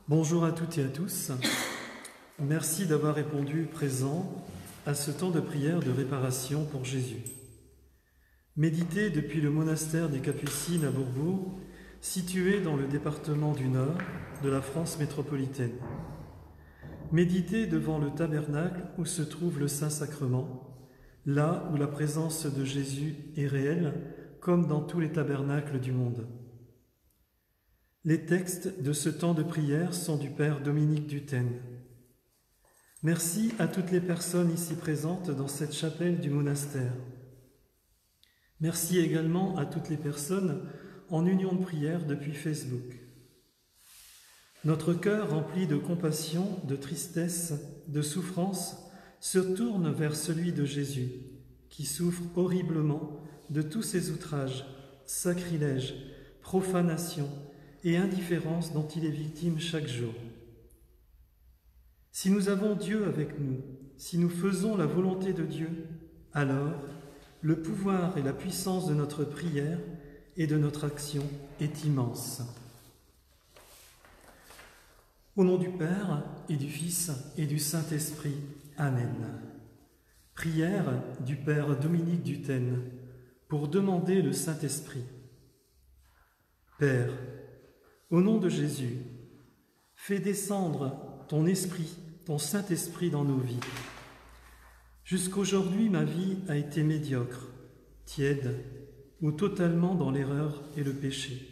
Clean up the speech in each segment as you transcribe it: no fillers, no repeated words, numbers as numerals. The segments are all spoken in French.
Bonjour à toutes et à tous. Merci d'avoir répondu présent à ce temps de prière de réparation pour Jésus. Méditez depuis le monastère des Capucines à Bourbourg, situé dans le département du Nord de la France métropolitaine. Méditez devant le tabernacle où se trouve le Saint-Sacrement, là où la présence de Jésus est réelle, comme dans tous les tabernacles du monde. Les textes de ce temps de prière sont du Père Dominique Duthène. Merci à toutes les personnes ici présentes dans cette chapelle du monastère. Merci également à toutes les personnes en union de prière depuis Facebook. Notre cœur rempli de compassion, de tristesse, de souffrance se tourne vers celui de Jésus, qui souffre horriblement de tous ces outrages, sacrilèges, profanations et indifférence dont il est victime chaque jour. Si nous avons Dieu avec nous, si nous faisons la volonté de Dieu, alors le pouvoir et la puissance de notre prière et de notre action est immense. Au nom du Père et du Fils et du Saint-Esprit. Amen. Prière du Père Dominique Duthène pour demander le Saint-Esprit. Père, au nom de Jésus, fais descendre ton esprit, ton Saint-Esprit dans nos vies. Jusqu'aujourd'hui, ma vie a été médiocre, tiède ou totalement dans l'erreur et le péché.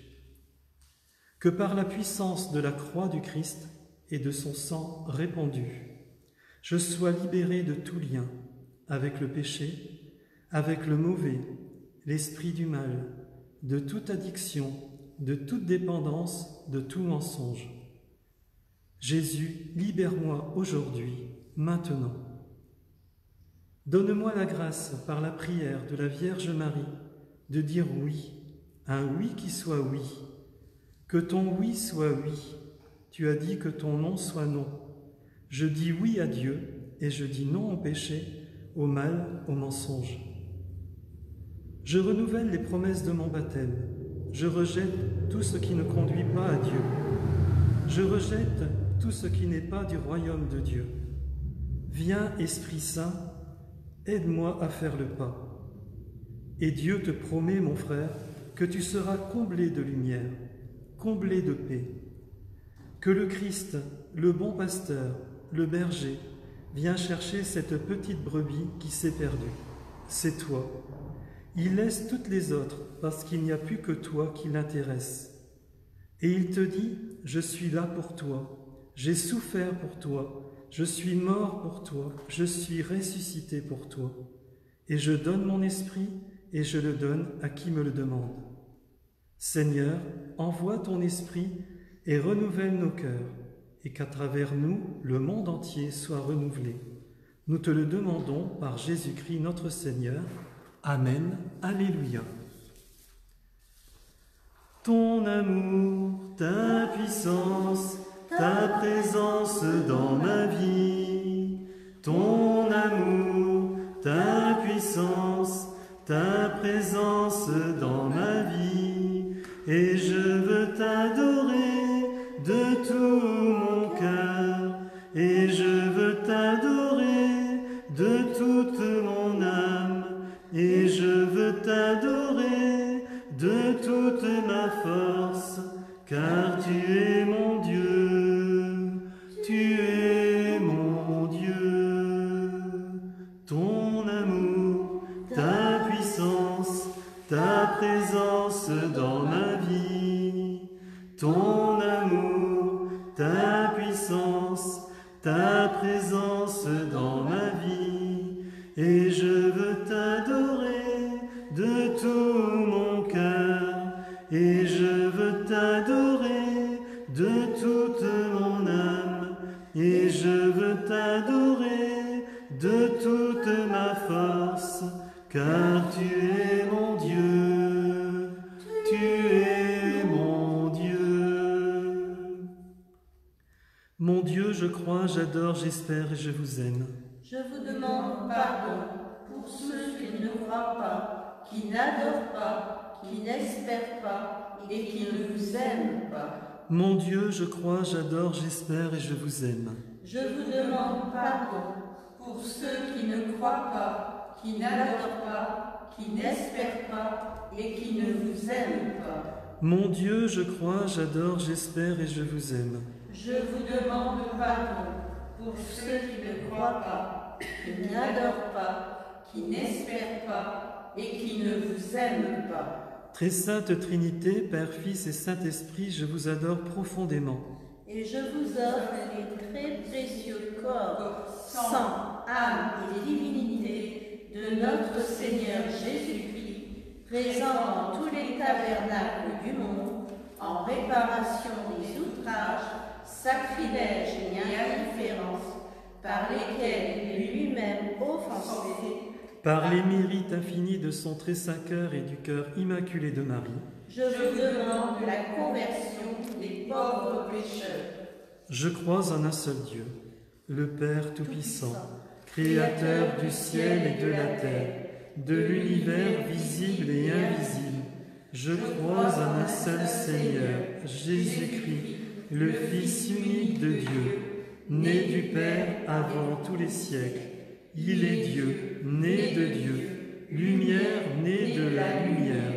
Que par la puissance de la croix du Christ et de son sang répandu, je sois libéré de tout lien avec le péché, avec le mauvais, l'esprit du mal, de toute addiction, de toute dépendance, de tout mensonge. Jésus, libère-moi aujourd'hui, maintenant. Donne-moi la grâce, par la prière de la Vierge Marie, de dire oui, un oui qui soit oui. Que ton oui soit oui. Tu as dit que ton non soit non. Je dis oui à Dieu et je dis non au péché, au mal, au mensonge. Je renouvelle les promesses de mon baptême. Je rejette tout ce qui ne conduit pas à Dieu. Je rejette tout ce qui n'est pas du royaume de Dieu. Viens, Esprit Saint, aide-moi à faire le pas. Et Dieu te promet, mon frère, que tu seras comblé de lumière, comblé de paix. Que le Christ, le bon pasteur, le berger, vient chercher cette petite brebis qui s'est perdue. C'est toi. Il laisse toutes les autres parce qu'il n'y a plus que toi qui l'intéresse. Et il te dit, je suis là pour toi, j'ai souffert pour toi, je suis mort pour toi, je suis ressuscité pour toi. Et je donne mon esprit et je le donne à qui me le demande. Seigneur, envoie ton esprit et renouvelle nos cœurs, et qu'à travers nous, le monde entier soit renouvelé. Nous te le demandons par Jésus-Christ notre Seigneur. Amen. Alléluia. Ton amour, ta puissance, ta présence dans ma vie. Ton amour, ta puissance, ta présence dans ma vie. Et je veux t'adorer de tout mon cœur. Et je veux t'adorer de toute mon âme. Et je veux t'adorer de toute ma force, car tu es mon Dieu, tu es mon Dieu. Ton amour, ta puissance, ta présence dans ma vie. Ton amour, ta puissance, ta présence dans ma vie. Et je veux t'adorer de tout mon cœur. Et je veux t'adorer de toute mon âme. Et je veux t'adorer de toute ma force. Car tu es mon Dieu, tu es mon Dieu. Mon Dieu, je crois, j'adore, j'espère et je vous aime. Je vous demande pardon pour ceux qui ne croient pas, qui n'adorent pas, qui n'espèrent pas et qui ne vous aiment pas. Mon Dieu, je crois, j'adore, j'espère et je vous aime. Je vous demande pardon pour ceux qui ne croient pas, qui n'adorent pas, qui n'espèrent pas et qui ne vous aiment pas. Mon Dieu, je crois, j'adore, j'espère et je vous aime. Je vous demande pardon pour ceux qui ne croient pas, qui n'adorent pas, qui n'espèrent pas et qui ne vous aiment pas. Très sainte Trinité, Père, Fils et Saint-Esprit, je vous adore profondément. Et je vous offre les très précieux corps, sang, âme et divinité de notre Seigneur Jésus-Christ, présent dans tous les tabernacles du monde, en réparation des outrages, sacrilèges et indifférences, par lesquels il est lui-même offensé. Par les mérites infinis de son très saint cœur et du cœur immaculé de Marie, Je vous demande la conversion des pauvres pécheurs. je crois en un seul Dieu, le Père Tout-Puissant, Créateur du ciel et de la terre, de l'univers visible et invisible. Je crois en un seul Seigneur, Jésus-Christ, le Fils unique de Dieu, né du Père avant tous les siècles. Il est Dieu, né de Dieu, lumière née de la lumière,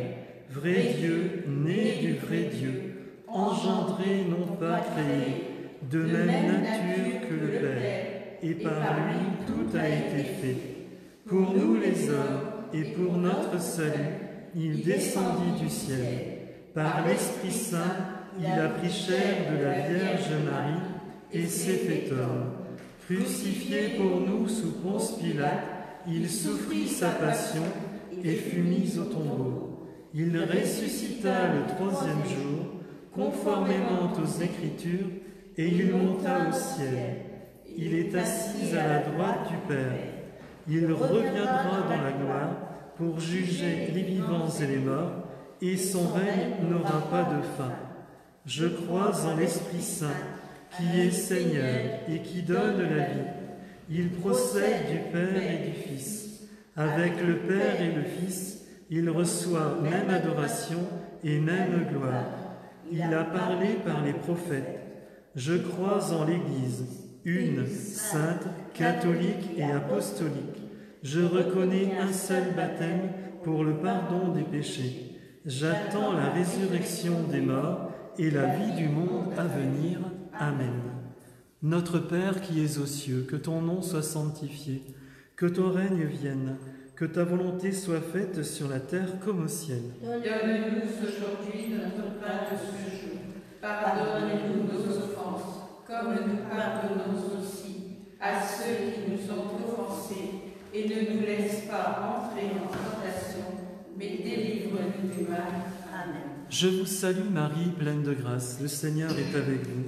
vrai Dieu, né du vrai Dieu, engendré, non pas créé, de même nature que le Père, et par lui tout a été fait. Pour nous les hommes, et pour notre salut, il descendit du ciel. Par l'Esprit Saint, il a pris chair de la Vierge Marie, et s'est fait homme. Crucifié pour nous sous Ponce Pilate, il souffrit sa passion et fut mis au tombeau. Il ressuscita le troisième jour, conformément aux Écritures, et il monta au ciel. Il est assis à la droite du Père. Il reviendra dans la gloire pour juger les vivants et les morts, et son règne n'aura pas de fin. Je crois en l'Esprit Saint, qui est Seigneur et qui donne la vie. Il procède du Père et du Fils. Avec le Père et le Fils, il reçoit même adoration et même gloire. Il a parlé par les prophètes. Je crois en l'Église, une, sainte, catholique et apostolique. Je reconnais un seul baptême pour le pardon des péchés. J'attends la résurrection des morts et la vie du monde à venir. Amen. Notre Père qui es aux cieux, que ton nom soit sanctifié, que ton règne vienne, que ta volonté soit faite sur la terre comme au ciel. Donne-nous aujourd'hui notre pain de ce jour. Pardonne-nous nos offenses, comme nous pardonnons aussi à ceux qui nous ont offensés. Et ne nous laisse pas entrer en tentation, mais délivre-nous du mal. Amen. Je vous salue Marie, pleine de grâce, le Seigneur est avec vous.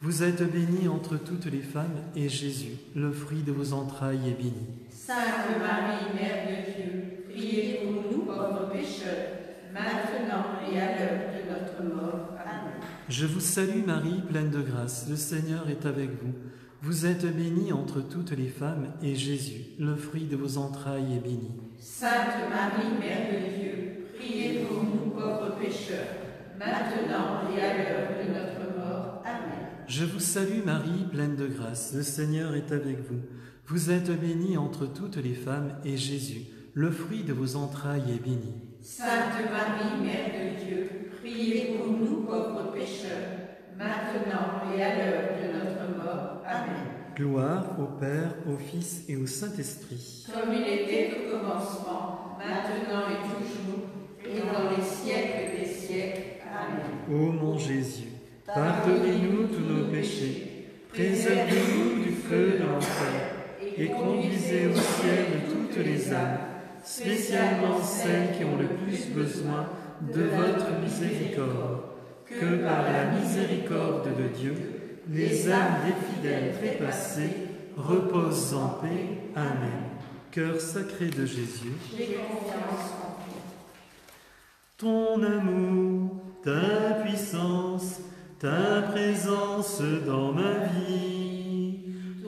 Vous êtes bénie entre toutes les femmes, et Jésus, le fruit de vos entrailles, est béni. Sainte Marie, Mère de Dieu, priez pour nous pauvres pécheurs, maintenant et à l'heure de notre mort. Amen. Je vous salue Marie, pleine de grâce, le Seigneur est avec vous. Vous êtes bénie entre toutes les femmes, et Jésus, le fruit de vos entrailles, est béni. Sainte Marie, Mère de Dieu, priez pour nous pauvres pécheurs, maintenant et à l'heure de notre mort. Amen. Je vous salue Marie, pleine de grâce, le Seigneur est avec vous. Vous êtes bénie entre toutes les femmes, et Jésus, le fruit de vos entrailles, est béni. Sainte Marie, Mère de Dieu, priez pour nous pauvres pécheurs, maintenant et à l'heure de notre mort. Amen. Gloire au Père, au Fils et au Saint-Esprit. Comme il était au commencement, maintenant et toujours, et dans les siècles des siècles. Amen. Ô mon Jésus, pardonnez-nous tous nos péchés, préservez-nous du feu de l'enfer, et conduisez au ciel toutes les âmes, spécialement celles qui ont le plus besoin de votre miséricorde. Que par la miséricorde de Dieu, les âmes des fidèles trépassés reposent en paix. Amen. Cœur sacré de Jésus, J'ai confiance en toi. ton amour, ta puissance, ta présence dans ma vie,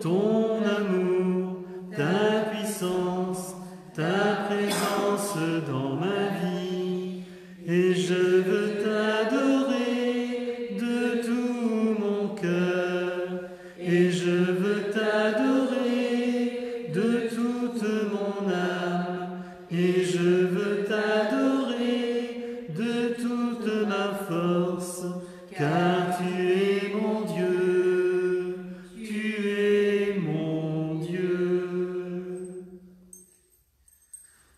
ton amour, ta puissance, ta présence dans ma vie, et je veux t'adorer de tout ma force, car tu es mon Dieu, tu es mon Dieu.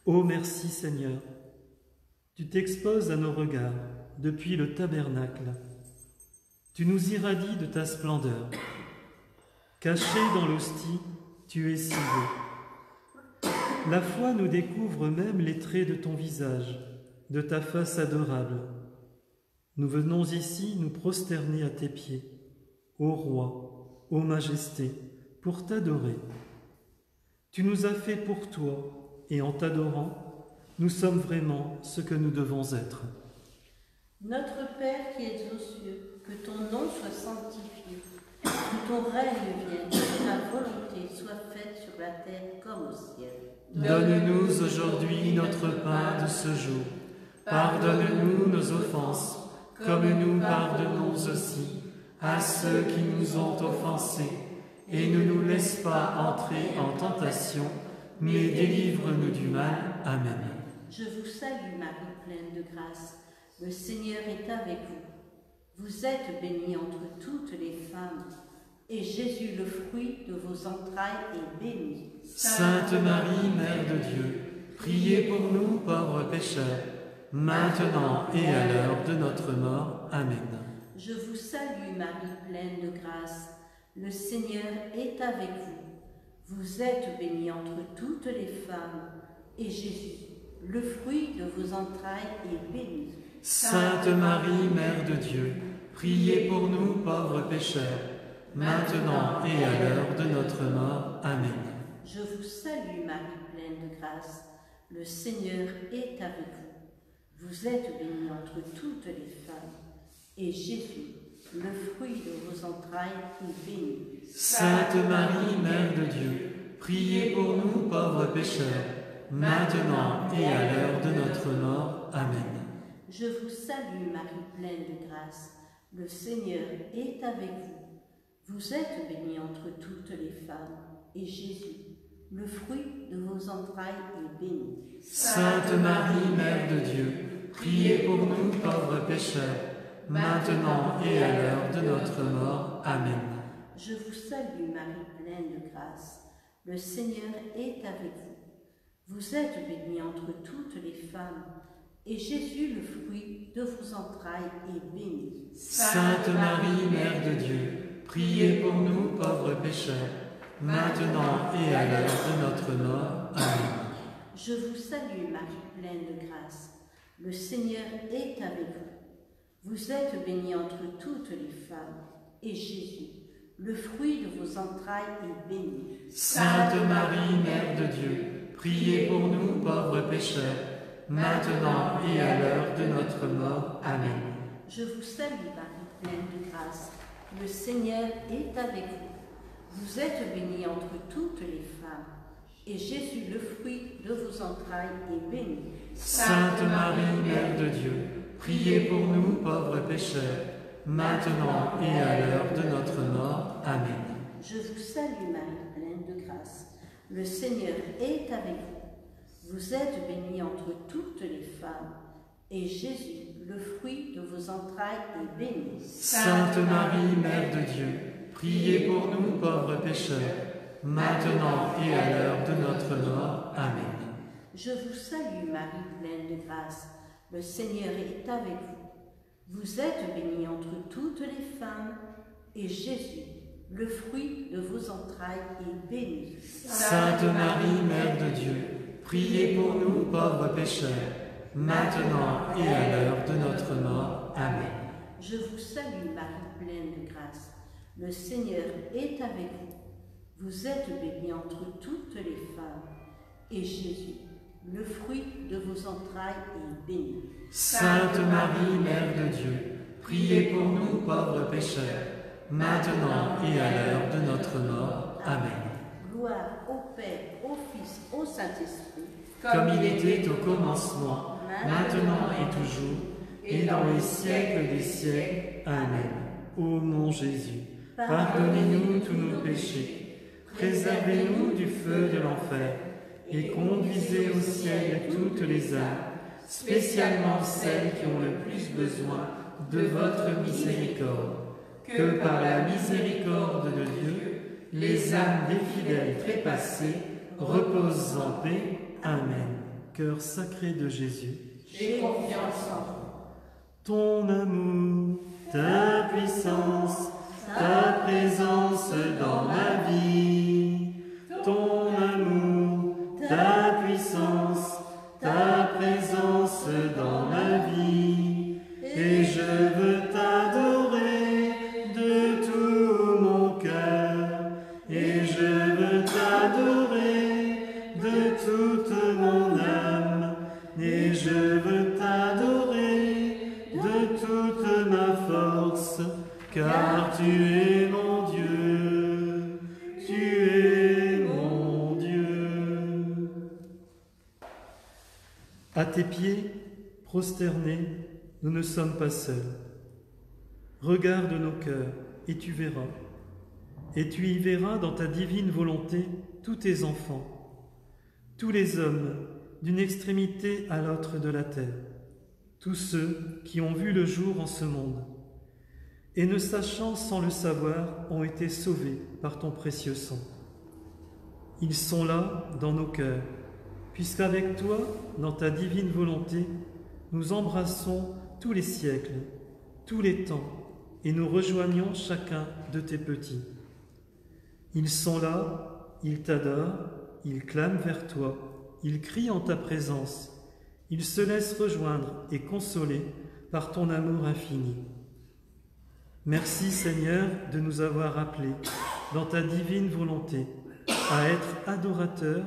Ô merci Seigneur, tu t'exposes à nos regards depuis le tabernacle. Tu nous irradies de ta splendeur. Caché dans l'hostie, tu es si beau. La foi nous découvre même les traits de ton visage, de ta face adorable. Nous venons ici nous prosterner à tes pieds, ô Roi, ô Majesté, pour t'adorer. Tu nous as fait pour toi, et en t'adorant, nous sommes vraiment ce que nous devons être. Notre Père qui es aux cieux, que ton nom soit sanctifié, que ton règne vienne, que ta volonté soit faite sur la terre comme au ciel. Donne-nous aujourd'hui notre pain de ce jour. Pardonne-nous nos offenses, comme nous pardonnons aussi à ceux qui nous ont offensés. Et ne nous laisse pas entrer en tentation, mais délivre-nous du mal. Amen. Je vous salue Marie, pleine de grâce. Le Seigneur est avec vous. Vous êtes bénie entre toutes les femmes, et Jésus, le fruit de vos entrailles, est béni. Sainte Marie, Mère de Dieu, priez pour nous pauvres pécheurs, maintenant et à l'heure de notre mort. Amen. Je vous salue Marie, pleine de grâce. Le Seigneur est avec vous. Vous êtes bénie entre toutes les femmes, et Jésus, le fruit de vos entrailles, est béni. Sainte Marie, Mère de Dieu, priez pour nous pauvres pécheurs, maintenant et à l'heure de notre mort. Amen. Je vous salue Marie, pleine de grâce. Le Seigneur est avec vous. Vous êtes bénie entre toutes les femmes, et Jésus, le fruit de vos entrailles, est béni. Sainte Marie, Mère de Dieu, priez pour nous pauvres pécheurs, maintenant et à l'heure de notre mort. Amen. Je vous salue Marie, pleine de grâce. Le Seigneur est avec vous. Vous êtes bénie entre toutes les femmes, et Jésus, le fruit de vos entrailles, est béni. Sainte Marie, Mère de Dieu, priez pour nous pauvres pécheurs, maintenant et à l'heure de notre mort. Amen. Je vous salue Marie, pleine de grâce. Le Seigneur est avec vous. Vous êtes bénie entre toutes les femmes, et Jésus, le fruit de vos entrailles, est béni. Sainte Marie, Mère de Dieu, priez pour nous pauvres pécheurs, maintenant et à l'heure de notre mort. Amen. Je vous salue Marie, pleine de grâce. Le Seigneur est avec vous. Vous êtes bénie entre toutes les femmes, et Jésus, le fruit de vos entrailles, est béni. Sainte Marie, Mère de Dieu, priez pour nous pauvres pécheurs, maintenant et à l'heure de notre mort. Amen. Je vous salue Marie, pleine de grâce. Le Seigneur est avec vous. Vous êtes bénie entre toutes les femmes, et Jésus, le fruit de vos entrailles, est béni. Sainte Marie, Mère de Dieu, priez pour nous pauvres pécheurs, maintenant et à l'heure de notre mort. Amen. Je vous salue Marie, pleine de grâce. Le Seigneur est avec vous. Vous êtes bénie entre toutes les femmes, et Jésus, le fruit de vos entrailles, est béni. Sainte Marie, Mère de Dieu, priez pour nous pauvres pécheurs, maintenant et à l'heure de notre mort. Amen. Je vous salue Marie, pleine de grâce. Le Seigneur est avec vous. Vous êtes bénie entre toutes les femmes, et Jésus, le fruit de vos entrailles, est béni. Sainte Marie, Mère de Dieu, priez pour nous pauvres pécheurs, maintenant et à l'heure de notre mort. Amen. Je vous salue Marie, pleine de grâce. Le Seigneur est avec vous. Vous êtes bénie entre toutes les femmes, et Jésus, le fruit de vos entrailles, est béni. Sainte Marie, Mère de Dieu, priez pour nous pauvres pécheurs, maintenant et à l'heure de notre mort. Amen. Gloire au Père, au Fils, au Saint-Esprit, comme il était au commencement, maintenant et toujours, et dans les siècles des siècles. Amen. Ô mon Jésus, pardonnez-nous tous nos péchés, préservez-nous du feu de l'enfer, et conduisez au ciel toutes les âmes, spécialement celles qui ont le plus besoin de votre miséricorde. Que par la miséricorde de Dieu, les âmes des fidèles trépassés reposent en paix. Amen. Cœur sacré de Jésus, j'ai confiance en vous. ton amour, ta puissance, ta présence dans ma vie. Ton amour, ta puissance, ta présence dans ma vie. Et je veux t'adorer de tout mon cœur. Et je veux t'adorer de toute mon âme. Et je veux t'adorer de toute ma force, car tu es mon Dieu, tu es mon Dieu. À tes pieds, prosternés, nous ne sommes pas seuls. Regarde nos cœurs et tu verras. Et tu y verras dans ta divine volonté tous tes enfants, tous les hommes d'une extrémité à l'autre de la terre, tous ceux qui ont vu le jour en ce monde, et ne sachant sans le savoir, ont été sauvés par ton précieux sang. Ils sont là dans nos cœurs, puisqu'avec toi, dans ta divine volonté, nous embrassons tous les siècles, tous les temps, et nous rejoignons chacun de tes petits. Ils sont là, ils t'adorent, ils clament vers toi, ils crient en ta présence, ils se laissent rejoindre et consoler par ton amour infini. Merci Seigneur de nous avoir appelés, dans ta divine volonté, à être adorateurs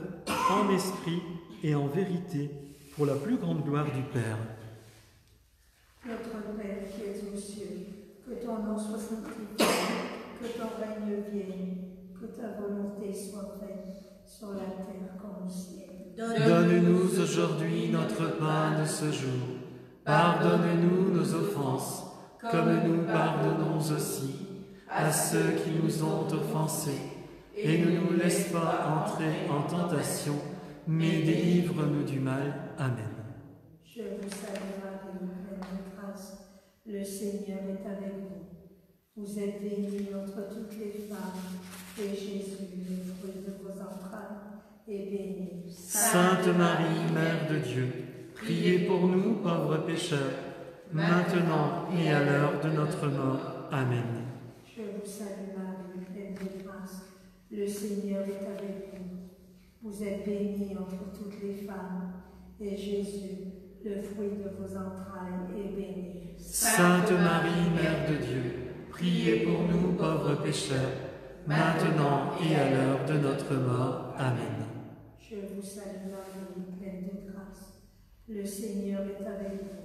en esprit et en vérité pour la plus grande gloire du Père. Notre Père qui es aux cieux, que ton nom soit sanctifié, que ton règne vienne, que ta volonté soit faite sur la terre comme au ciel. Donne-nous aujourd'hui notre pain de ce jour. Pardonne-nous nos offenses, comme nous pardonnons aussi à ceux qui nous ont offensés. Et ne nous laisse pas entrer en tentation, mais délivre-nous du mal. Amen. Je vous salue Marie, pleine de grâce, le Seigneur est avec vous. Vous êtes bénie entre toutes les femmes, et Jésus, le fruit de vos entrailles, est béni. Sainte Marie, Mère de Dieu, priez pour nous pauvres pécheurs, maintenant et à l'heure de notre mort. Amen. Je vous salue Marie, pleine de grâce, le Seigneur est avec vous. Vous êtes bénie entre toutes les femmes, et Jésus, le fruit de vos entrailles, est béni. Sainte Marie, Mère de Dieu, priez pour nous pauvres pécheurs, maintenant et à l'heure de notre mort. Amen. Je vous salue Marie, pleine de grâce, le Seigneur est avec vous.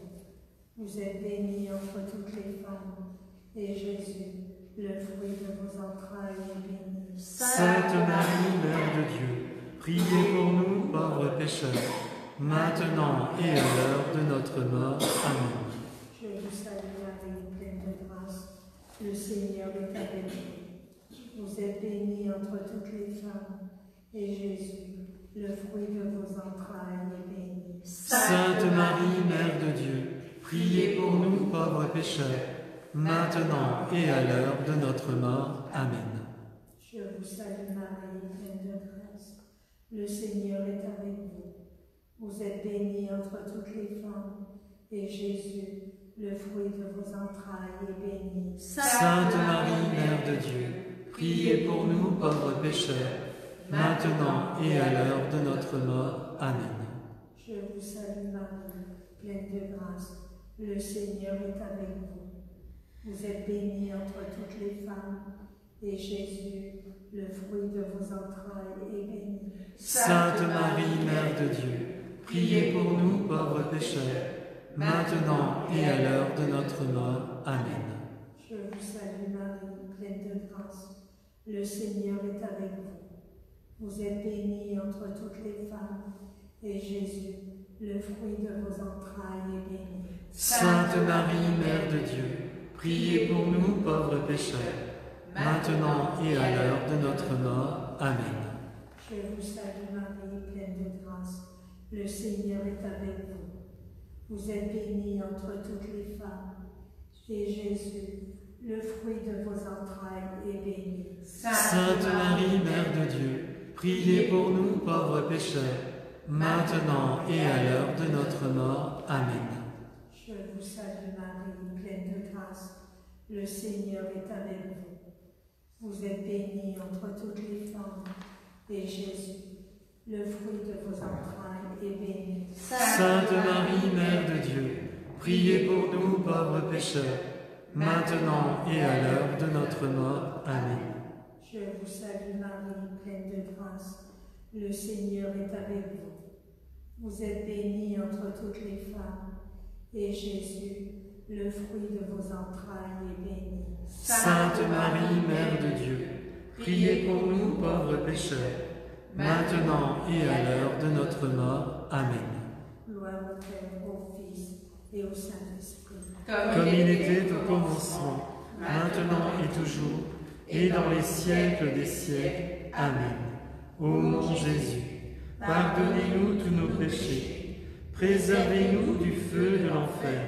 Vous êtes bénie entre toutes les femmes, et Jésus, le fruit de vos entrailles, est béni. Sainte Marie, Mère de Dieu, priez pour nous pauvres pécheurs, maintenant et à l'heure de notre mort. Amen. Je vous salue Marie, pleine de grâce, le Seigneur est avec vous. Vous êtes bénie entre toutes les femmes, et Jésus, le fruit de vos entrailles, est béni. Sainte Marie, Mère de Dieu, priez pour nous pauvres pécheurs, maintenant et à l'heure de notre mort. Amen. Je vous salue Marie, pleine de grâce, le Seigneur est avec vous. Vous êtes bénie entre toutes les femmes, et Jésus, le fruit de vos entrailles, est béni. Sainte Marie, Mère de Dieu, priez pour nous pauvres pécheurs, maintenant et à l'heure de notre mort. Amen. Je vous salue Marie, pleine de grâce, le Seigneur est avec vous. Vous êtes bénie entre toutes les femmes, et Jésus, le fruit de vos entrailles, est béni. Sainte Marie, Mère de Dieu, priez pour nous pauvres pécheurs, maintenant et à l'heure de notre mort. Amen. Je vous salue Marie, pleine de grâce, le Seigneur est avec vous. Vous êtes bénie entre toutes les femmes, et Jésus, le fruit de vos entrailles, est béni. Sainte Marie, Mère de Dieu, priez pour nous pauvres pécheurs, maintenant et à l'heure de notre mort. Amen. Je vous salue Marie, pleine de grâce, le Seigneur est avec vous. Vous êtes bénie entre toutes les femmes, et Jésus, le fruit de vos entrailles, est béni. Sainte Marie, Mère de Dieu, priez pour nous pauvres pécheurs, maintenant et à l'heure de notre mort. Amen. Je vous salue Marie, pleine de grâce, le Seigneur est avec vous. Vous êtes bénie entre toutes les femmes, et Jésus, le fruit de vos entrailles, est béni. Sainte Marie, Mère de Dieu, priez pour nous pauvres pécheurs, maintenant et à l'heure de notre mort. Amen. Je vous salue Marie, pleine de grâce, le Seigneur est avec vous. Vous êtes bénie entre toutes les femmes, et Jésus, le fruit de vos entrailles, est béni. Sainte Marie, Mère de Dieu, priez pour nous pauvres pécheurs, maintenant et à l'heure de notre mort. Amen. Gloire au Père, au Fils et au Saint-Esprit. Comme il était au commencement, maintenant et toujours, et dans les siècles des siècles. Amen. Ô mon Jésus, pardonnez-nous tous nos péchés, préservez-nous du feu de l'enfer,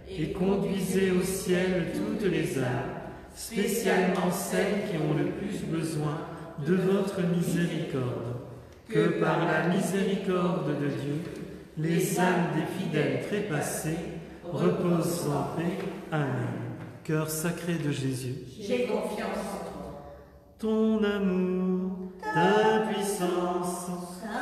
et conduisez au ciel toutes les âmes, spécialement celles qui ont le plus besoin de votre miséricorde. Que par la miséricorde de Dieu, les âmes des fidèles trépassés reposent en paix. Amen. Cœur sacré de Jésus, J'ai confiance en toi. ton amour, ta puissance,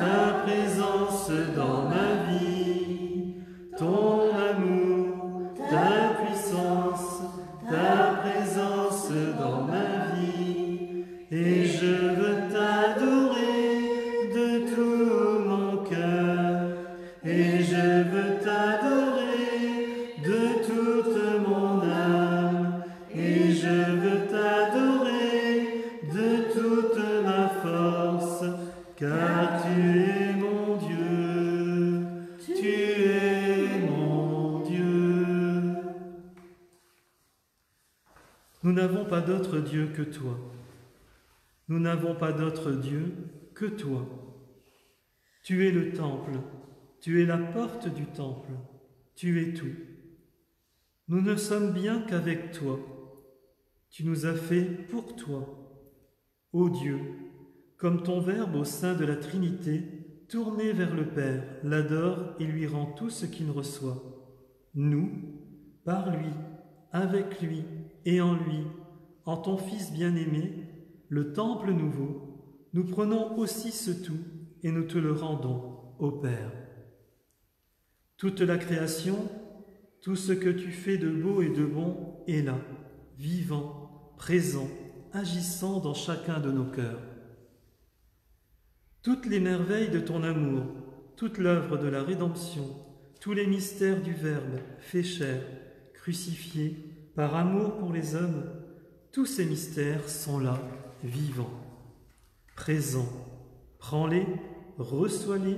ta présence dans ma vie, ton amour, ta puissance, ta présence dans ma vie, et je veux t'adorer de tout mon cœur, et je veux t'adorer de toute mon âme, et je veux t'adorer de toute ma force, car tu es mon Dieu, tu es mon Dieu. Nous n'avons pas d'autre Dieu que toi. Nous n'avons pas d'autre Dieu que toi. Tu es le temple, tu es la porte du temple, tu es tout. Nous ne sommes bien qu'avec toi. Tu nous as fait pour toi. Ô Dieu, comme ton Verbe au sein de la Trinité, tourné vers le Père, l'adore et lui rend tout ce qu'il reçoit. Nous, par lui, avec lui et en lui, en ton Fils bien-aimé, le temple nouveau, nous prenons aussi ce tout et nous te le rendons, ô Père. Toute la création, tout ce que tu fais de beau et de bon est là, vivant, présent, agissant dans chacun de nos cœurs. Toutes les merveilles de ton amour, toute l'œuvre de la rédemption, tous les mystères du Verbe fait chair, crucifié, par amour pour les hommes, tous ces mystères sont là, vivants, présents. Prends-les, reçois-les,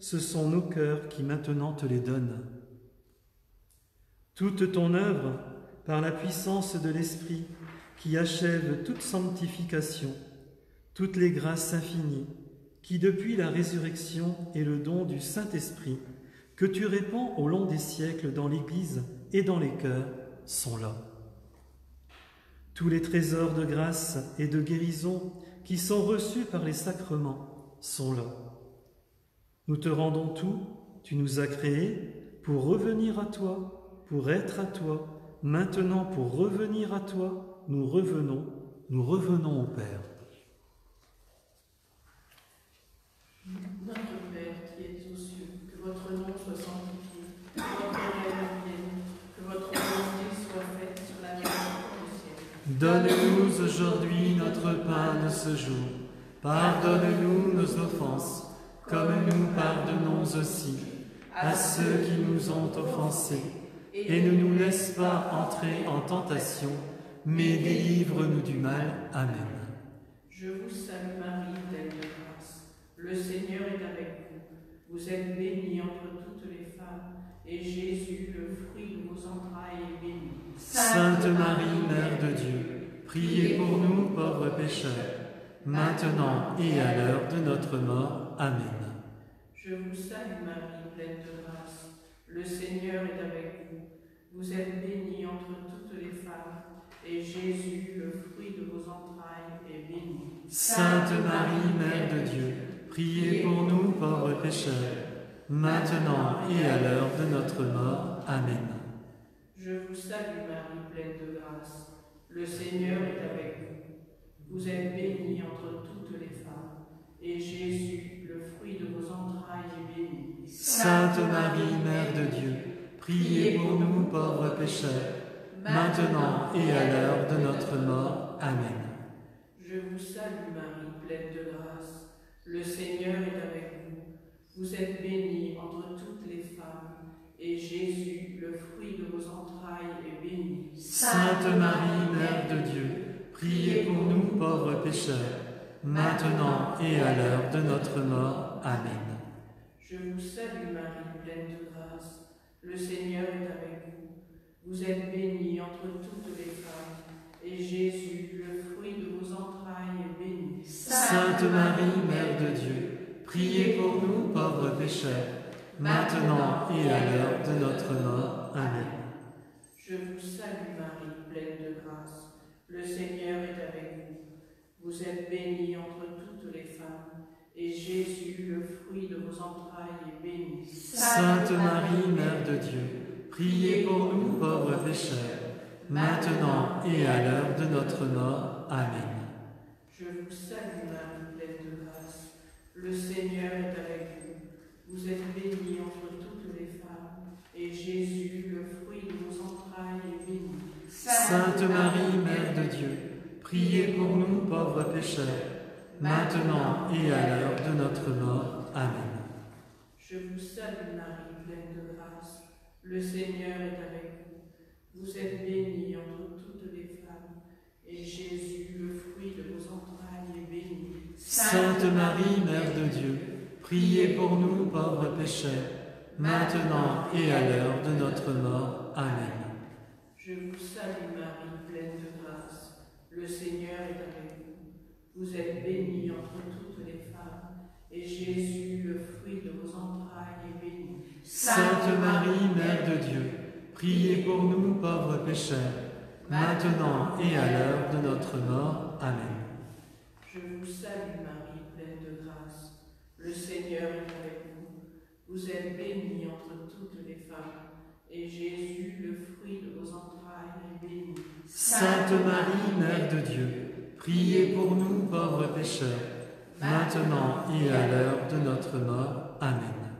ce sont nos cœurs qui maintenant te les donnent. Toute ton œuvre, par la puissance de l'Esprit, qui achève toute sanctification, toutes les grâces infinies, qui depuis la résurrection est le don du Saint-Esprit, que tu répands au long des siècles dans l'Église et dans les cœurs, sont là. Tous les trésors de grâce et de guérison qui sont reçus par les sacrements sont là. Nous te rendons tout, tu nous as créés pour revenir à toi, pour être à toi. Maintenant, pour revenir à toi, nous revenons au Père. Notre Père qui es aux cieux, que votre nom soit sanctifié, que votre règne vienne, que votre volonté soit faite sur la terre comme au ciel. Donne-nous aujourd'hui notre pain de ce jour. Pardonne-nous nos offenses, comme nous pardonnons aussi à ceux qui nous ont offensés. Et ne nous laisse pas entrer en tentation, mais délivre-nous du mal. Amen. Je vous salue Marie, pleine de grâce. Le Seigneur est avec vous. Vous êtes bénie entre toutes les femmes, et Jésus, le fruit de vos entrailles, est béni. Sainte Marie, Mère de Dieu, priez pour nous pauvres pécheurs, maintenant et à l'heure de notre mort. Amen. Je vous salue Marie, pleine de grâce. Le Seigneur est avec vous. Vous êtes bénie entre toutes les femmes, et Jésus, le fruit de vos entrailles, est béni. Sainte Marie, Mère de Dieu, priez pour nous pauvres pécheurs, maintenant et à l'heure de notre mort. Amen. Je vous salue Marie, pleine de grâce. Le Seigneur est avec vous. Vous êtes bénie entre toutes les femmes, et Jésus, le fruit de vos entrailles, est béni. Sainte Marie, Mère de Dieu, priez pour nous pauvres pécheurs, maintenant et à l'heure de notre mort. Amen. Je vous salue Marie, pleine de grâce. Le Seigneur est avec vous. Vous êtes bénie entre toutes les femmes, et Jésus, le fruit de vos entrailles, est béni. Sainte Marie, Mère de Dieu, priez pour nous pauvres pécheurs, maintenant et à l'heure de notre mort. Amen. Je vous salue Marie, pleine de grâce. Le Seigneur est avec vous. Vous êtes bénie entre toutes les femmes, et Jésus, le fruit de vos entrailles, est béni. Sainte Marie, Mère de Dieu, priez pour nous pauvres pécheurs, maintenant et à l'heure de notre mort. Amen. Je vous salue Marie, pleine de grâce. Le Seigneur est avec vous. Vous êtes bénie entre toutes les femmes, et Jésus, le fruit de vos entrailles, est béni. Sainte Marie, Mère de Dieu, priez pour nous pauvres pécheurs, maintenant et à l'heure de notre mort. Amen. Je vous salue Marie, pleine de grâce. Le Seigneur est avec vous. Vous êtes bénie entre toutes les femmes, et Jésus, le fruit de vos entrailles, est béni. Sainte Marie, Mère de Dieu, priez pour nous pauvres pécheurs, maintenant et à l'heure de notre mort. Amen. Je vous salue Marie, pleine de grâce. Le Seigneur est avec vous. Vous êtes bénie entre toutes les femmes, et Jésus, le fruit de vos entrailles, est béni. Sainte Marie, Mère de Dieu, priez pour nous pauvres pécheurs, maintenant et à l'heure de notre mort. Amen. Je vous salue Marie, pleine de grâce. Le Seigneur est avec vous. Vous êtes bénie entre toutes les femmes, et Jésus, le fruit de vos entrailles, est béni. Sainte Marie, Mère de Dieu, priez pour nous pauvres pécheurs, maintenant et à l'heure de notre mort. Amen. Je vous salue Marie, pleine de grâce. Le Seigneur est avec vous. Vous êtes bénie entre toutes les femmes, et Jésus, le fruit de vos entrailles, est béni. Sainte Marie, Mère de Dieu, priez pour nous pauvres pécheurs, maintenant et à l'heure de notre mort. Amen.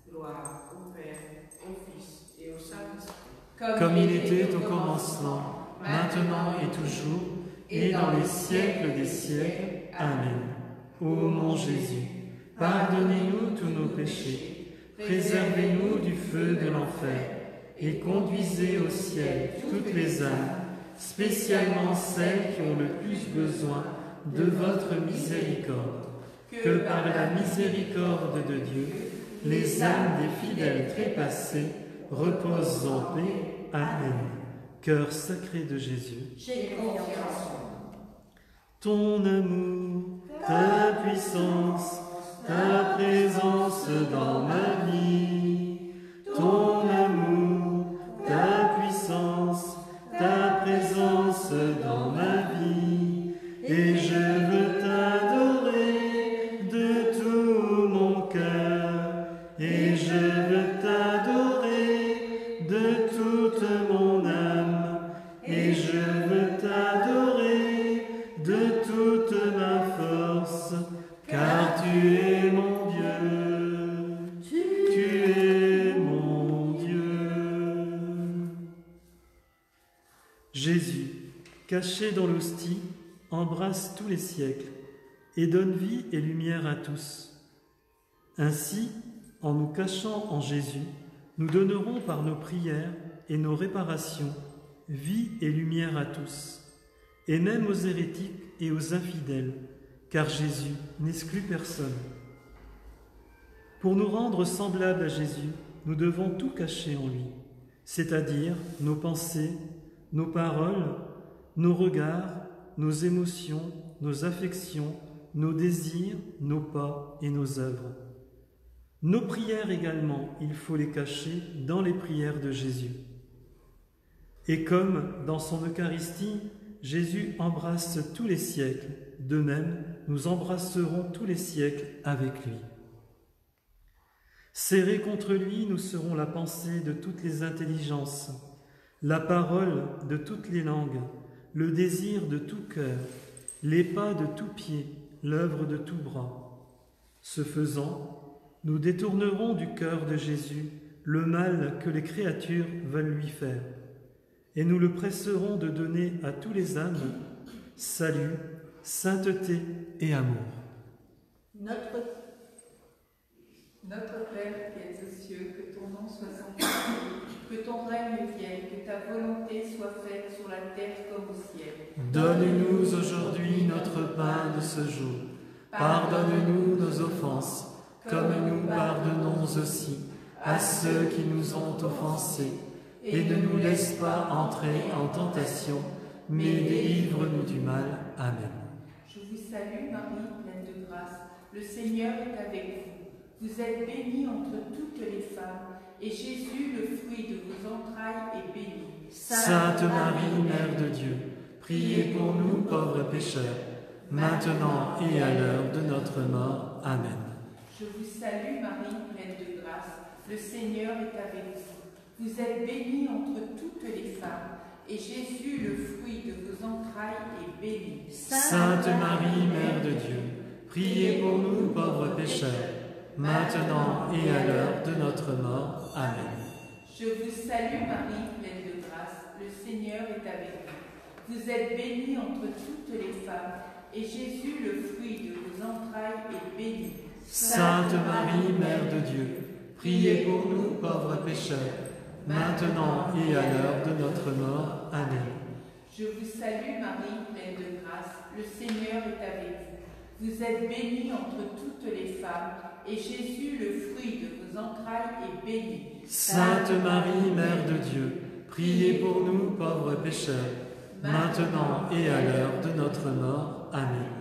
Gloire au Père, au Fils et au Saint-Esprit. Comme il était au commencement, maintenant et toujours, et dans les siècles des siècles. Amen. Ô mon Jésus, pardonnez-nous tous nos péchés, préservez-nous du feu de l'enfer, et conduisez au ciel toutes les âmes, spécialement celles qui ont le plus besoin de votre miséricorde. Que par la miséricorde de Dieu, les âmes des fidèles trépassés reposent en paix. Amen. Cœur sacré de Jésus, J'ai confiance. ton amour, ta puissance, ta présence dans ma vie, ton amour, ta puissance, ta présence dans ma vie, et je veux t'adorer de tout mon cœur, et je veux t'adorer de toute mon âme, et je veux t'adorer de toute ma force, car tu es mon Dieu, tu es mon Dieu. Jésus, caché dans l'hostie, embrasse tous les siècles et donne vie et lumière à tous. Ainsi, en nous cachant en Jésus, nous donnerons par nos prières et nos réparations vie et lumière à tous, et même aux hérétiques et aux infidèles, car Jésus n'exclut personne. Pour nous rendre semblables à Jésus, nous devons tout cacher en lui, c'est-à-dire nos pensées, nos paroles, nos regards, nos émotions, nos affections, nos désirs, nos pas et nos œuvres. Nos prières également, il faut les cacher dans les prières de Jésus. Et comme dans son Eucharistie, Jésus embrasse tous les siècles, de même, nous embrasserons tous les siècles avec lui. Serrés contre lui, nous serons la pensée de toutes les intelligences, la parole de toutes les langues, le désir de tout cœur, les pas de tout pied, l'œuvre de tout bras. Ce faisant, nous détournerons du cœur de Jésus le mal que les créatures veulent lui faire, et nous le presserons de donner à tous les âmes salut, sainteté et amour. Notre Père qui es aux cieux, que ton nom soit sanctifié, que ton règne vienne, que ta volonté soit faite sur la terre comme au ciel. Donne-nous aujourd'hui notre pain de ce jour. Pardonne-nous nos offenses, comme nous pardonnons aussi à ceux qui nous ont offensés. Et ne nous laisse pas entrer en tentation, mais délivre-nous du mal. Amen. Je vous salue Marie, pleine de grâce. Le Seigneur est avec vous. Vous êtes bénie entre toutes les femmes, et Jésus, le fruit de vos entrailles, est béni. Sainte Marie, Mère de Dieu, priez pour nous pauvres pécheurs, maintenant et à l'heure de notre mort. Amen. Je vous salue Marie, pleine de grâce. Le Seigneur est avec vous. Vous êtes bénie entre toutes les femmes, et Jésus, le fruit de vos entrailles, est béni. Sainte Marie, Mère de Dieu, priez pour nous pauvres pécheurs, maintenant et à l'heure de notre mort. Amen. Je vous salue Marie, pleine de grâce. Le Seigneur est avec vous. Vous êtes bénie entre toutes les femmes, et Jésus, le fruit de vos entrailles, est béni. Sainte Marie, Mère de Dieu, priez pour nous pauvres pécheurs, maintenant et à l'heure de notre mort. Amen. Je vous salue Marie, pleine de grâce. Le Seigneur est avec vous. Vous êtes bénie entre toutes les femmes, et Jésus, le fruit de vos entrailles, est béni. Sainte Marie, Mère de Dieu, priez pour nous pauvres pécheurs, maintenant et à l'heure de notre mort. Amen.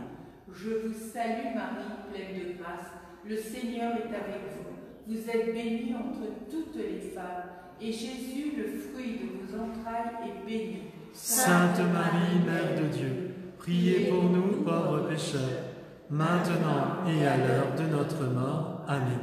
Je vous salue Marie, pleine de grâce. Le Seigneur est avec vous. Vous êtes bénie entre toutes les femmes, et Jésus, le fruit de vos entrailles, est béni. Sainte Marie, Mère de Dieu, priez pour nous pauvres pécheurs, maintenant et à l'heure de notre mort. Amen.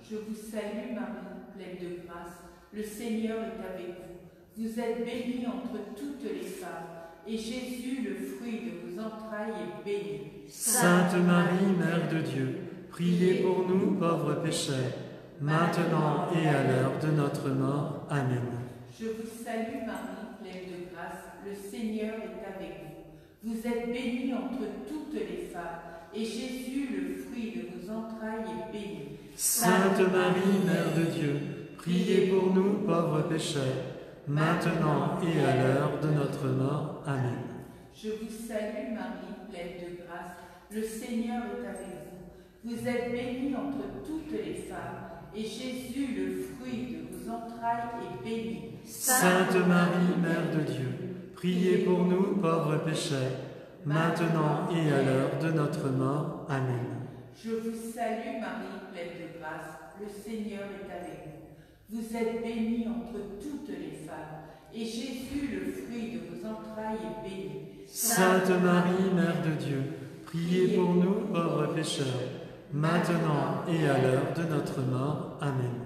Je vous salue Marie, pleine de grâce. Le Seigneur est avec vous. Vous êtes bénie entre toutes les femmes, et Jésus, le fruit de vos entrailles, est béni. Sainte Marie, Mère de Dieu, priez pour nous pauvres pécheurs, maintenant et à l'heure de notre mort. Amen. Je vous salue Marie, pleine de grâce. Le Seigneur est avec vous. Vous êtes bénie entre toutes les femmes, et Jésus, le fruit de vos entrailles, est béni. Sainte Marie, Mère de Dieu, priez pour nous pauvres pécheurs, maintenant et à l'heure de notre mort. Amen. Je vous salue Marie, pleine de grâce. Le Seigneur est avec vous. Vous êtes bénie entre toutes les femmes, et Jésus, le fruit de vos entrailles, est béni. Sainte Marie, Mère de Dieu, priez pour nous pauvres pécheurs, maintenant et à l'heure de notre mort. Amen. Je vous salue Marie, pleine de grâce. Le Seigneur est avec vous. Vous êtes bénie entre toutes les femmes, et Jésus, le fruit de vos entrailles, est béni. Sainte Marie, Mère de Dieu, priez pour nous pauvres pécheurs, maintenant et à l'heure de notre mort. Amen.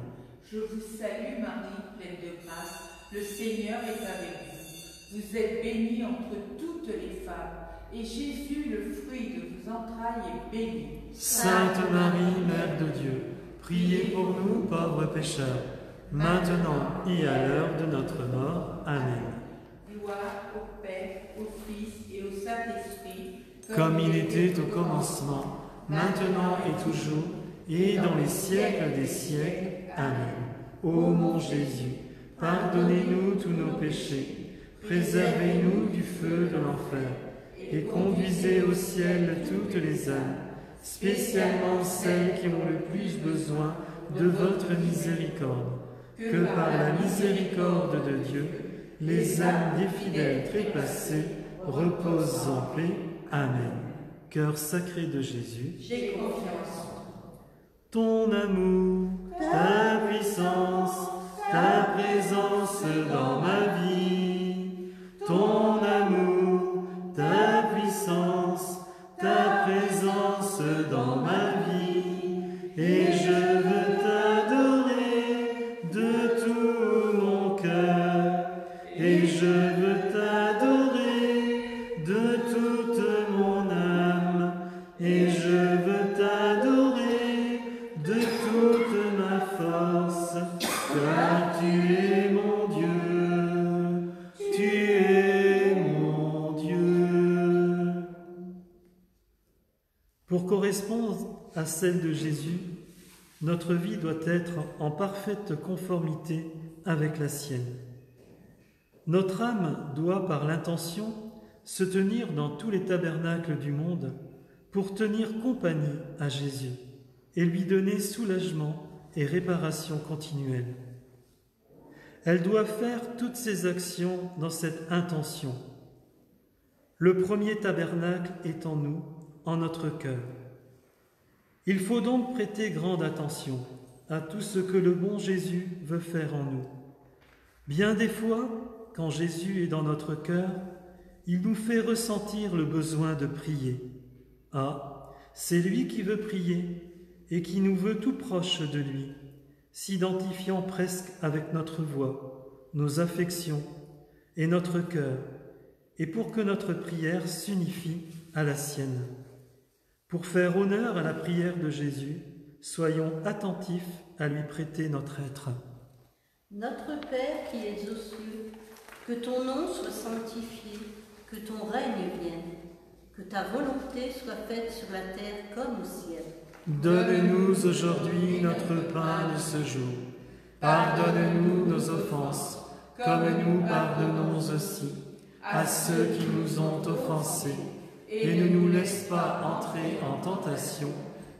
Je vous salue Marie, pleine de grâce. Le Seigneur est avec vous. Vous êtes bénie entre toutes les femmes, et Jésus, le fruit de vos entrailles, est béni. Sainte Marie, Mère de Dieu, priez pour nous pauvres pécheurs, maintenant et à l'heure de notre mort. Amen. Gloire au Père, au Fils et au Saint-Esprit, comme il était au commencement, maintenant et toujours, et dans les siècles des siècles. Amen. Ô mon Jésus, pardonnez-nous tous nos péchés, préservez-nous du feu de l'enfer, et conduisez au ciel toutes les âmes, spécialement celles qui ont le plus besoin de votre miséricorde. Que par la miséricorde de Dieu, les âmes des fidèles trépassés reposent en paix. Amen. Cœur sacré de Jésus, j'ai confiance. ton amour, ta puissance, ta présence dans ma vie. Ton amour, ta puissance, ta présence dans ma vie. Et je veux t'adorer de tout mon cœur. Et je veux t'adorer de toute mon âme. Et je veux t'adorer de toute ma force. Car tu es mon Dieu. Tu es mon Dieu. Pour correspondre à celle de Jésus, notre vie doit être en parfaite conformité avec la sienne. Notre âme doit, par l'intention, se tenir dans tous les tabernacles du monde pour tenir compagnie à Jésus et lui donner soulagement et réparation continuelle. Elle doit faire toutes ses actions dans cette intention. Le premier tabernacle est en nous, en notre cœur. Il faut donc prêter grande attention à tout ce que le bon Jésus veut faire en nous. Bien des fois, quand Jésus est dans notre cœur, il nous fait ressentir le besoin de prier. Ah, c'est lui qui veut prier et qui nous veut tout proche de lui, s'identifiant presque avec notre voix, nos affections et notre cœur, et pour que notre prière s'unifie à la sienne. Pour faire honneur à la prière de Jésus, soyons attentifs à lui prêter notre être. Notre Père qui es aux cieux, que ton nom soit sanctifié, que ton règne vienne, que ta volonté soit faite sur la terre comme au ciel. Donne-nous aujourd'hui notre pain de ce jour. Pardonne-nous nos offenses, comme nous pardonnons aussi à ceux qui nous ont offensés. Et ne nous laisse pas entrer en tentation,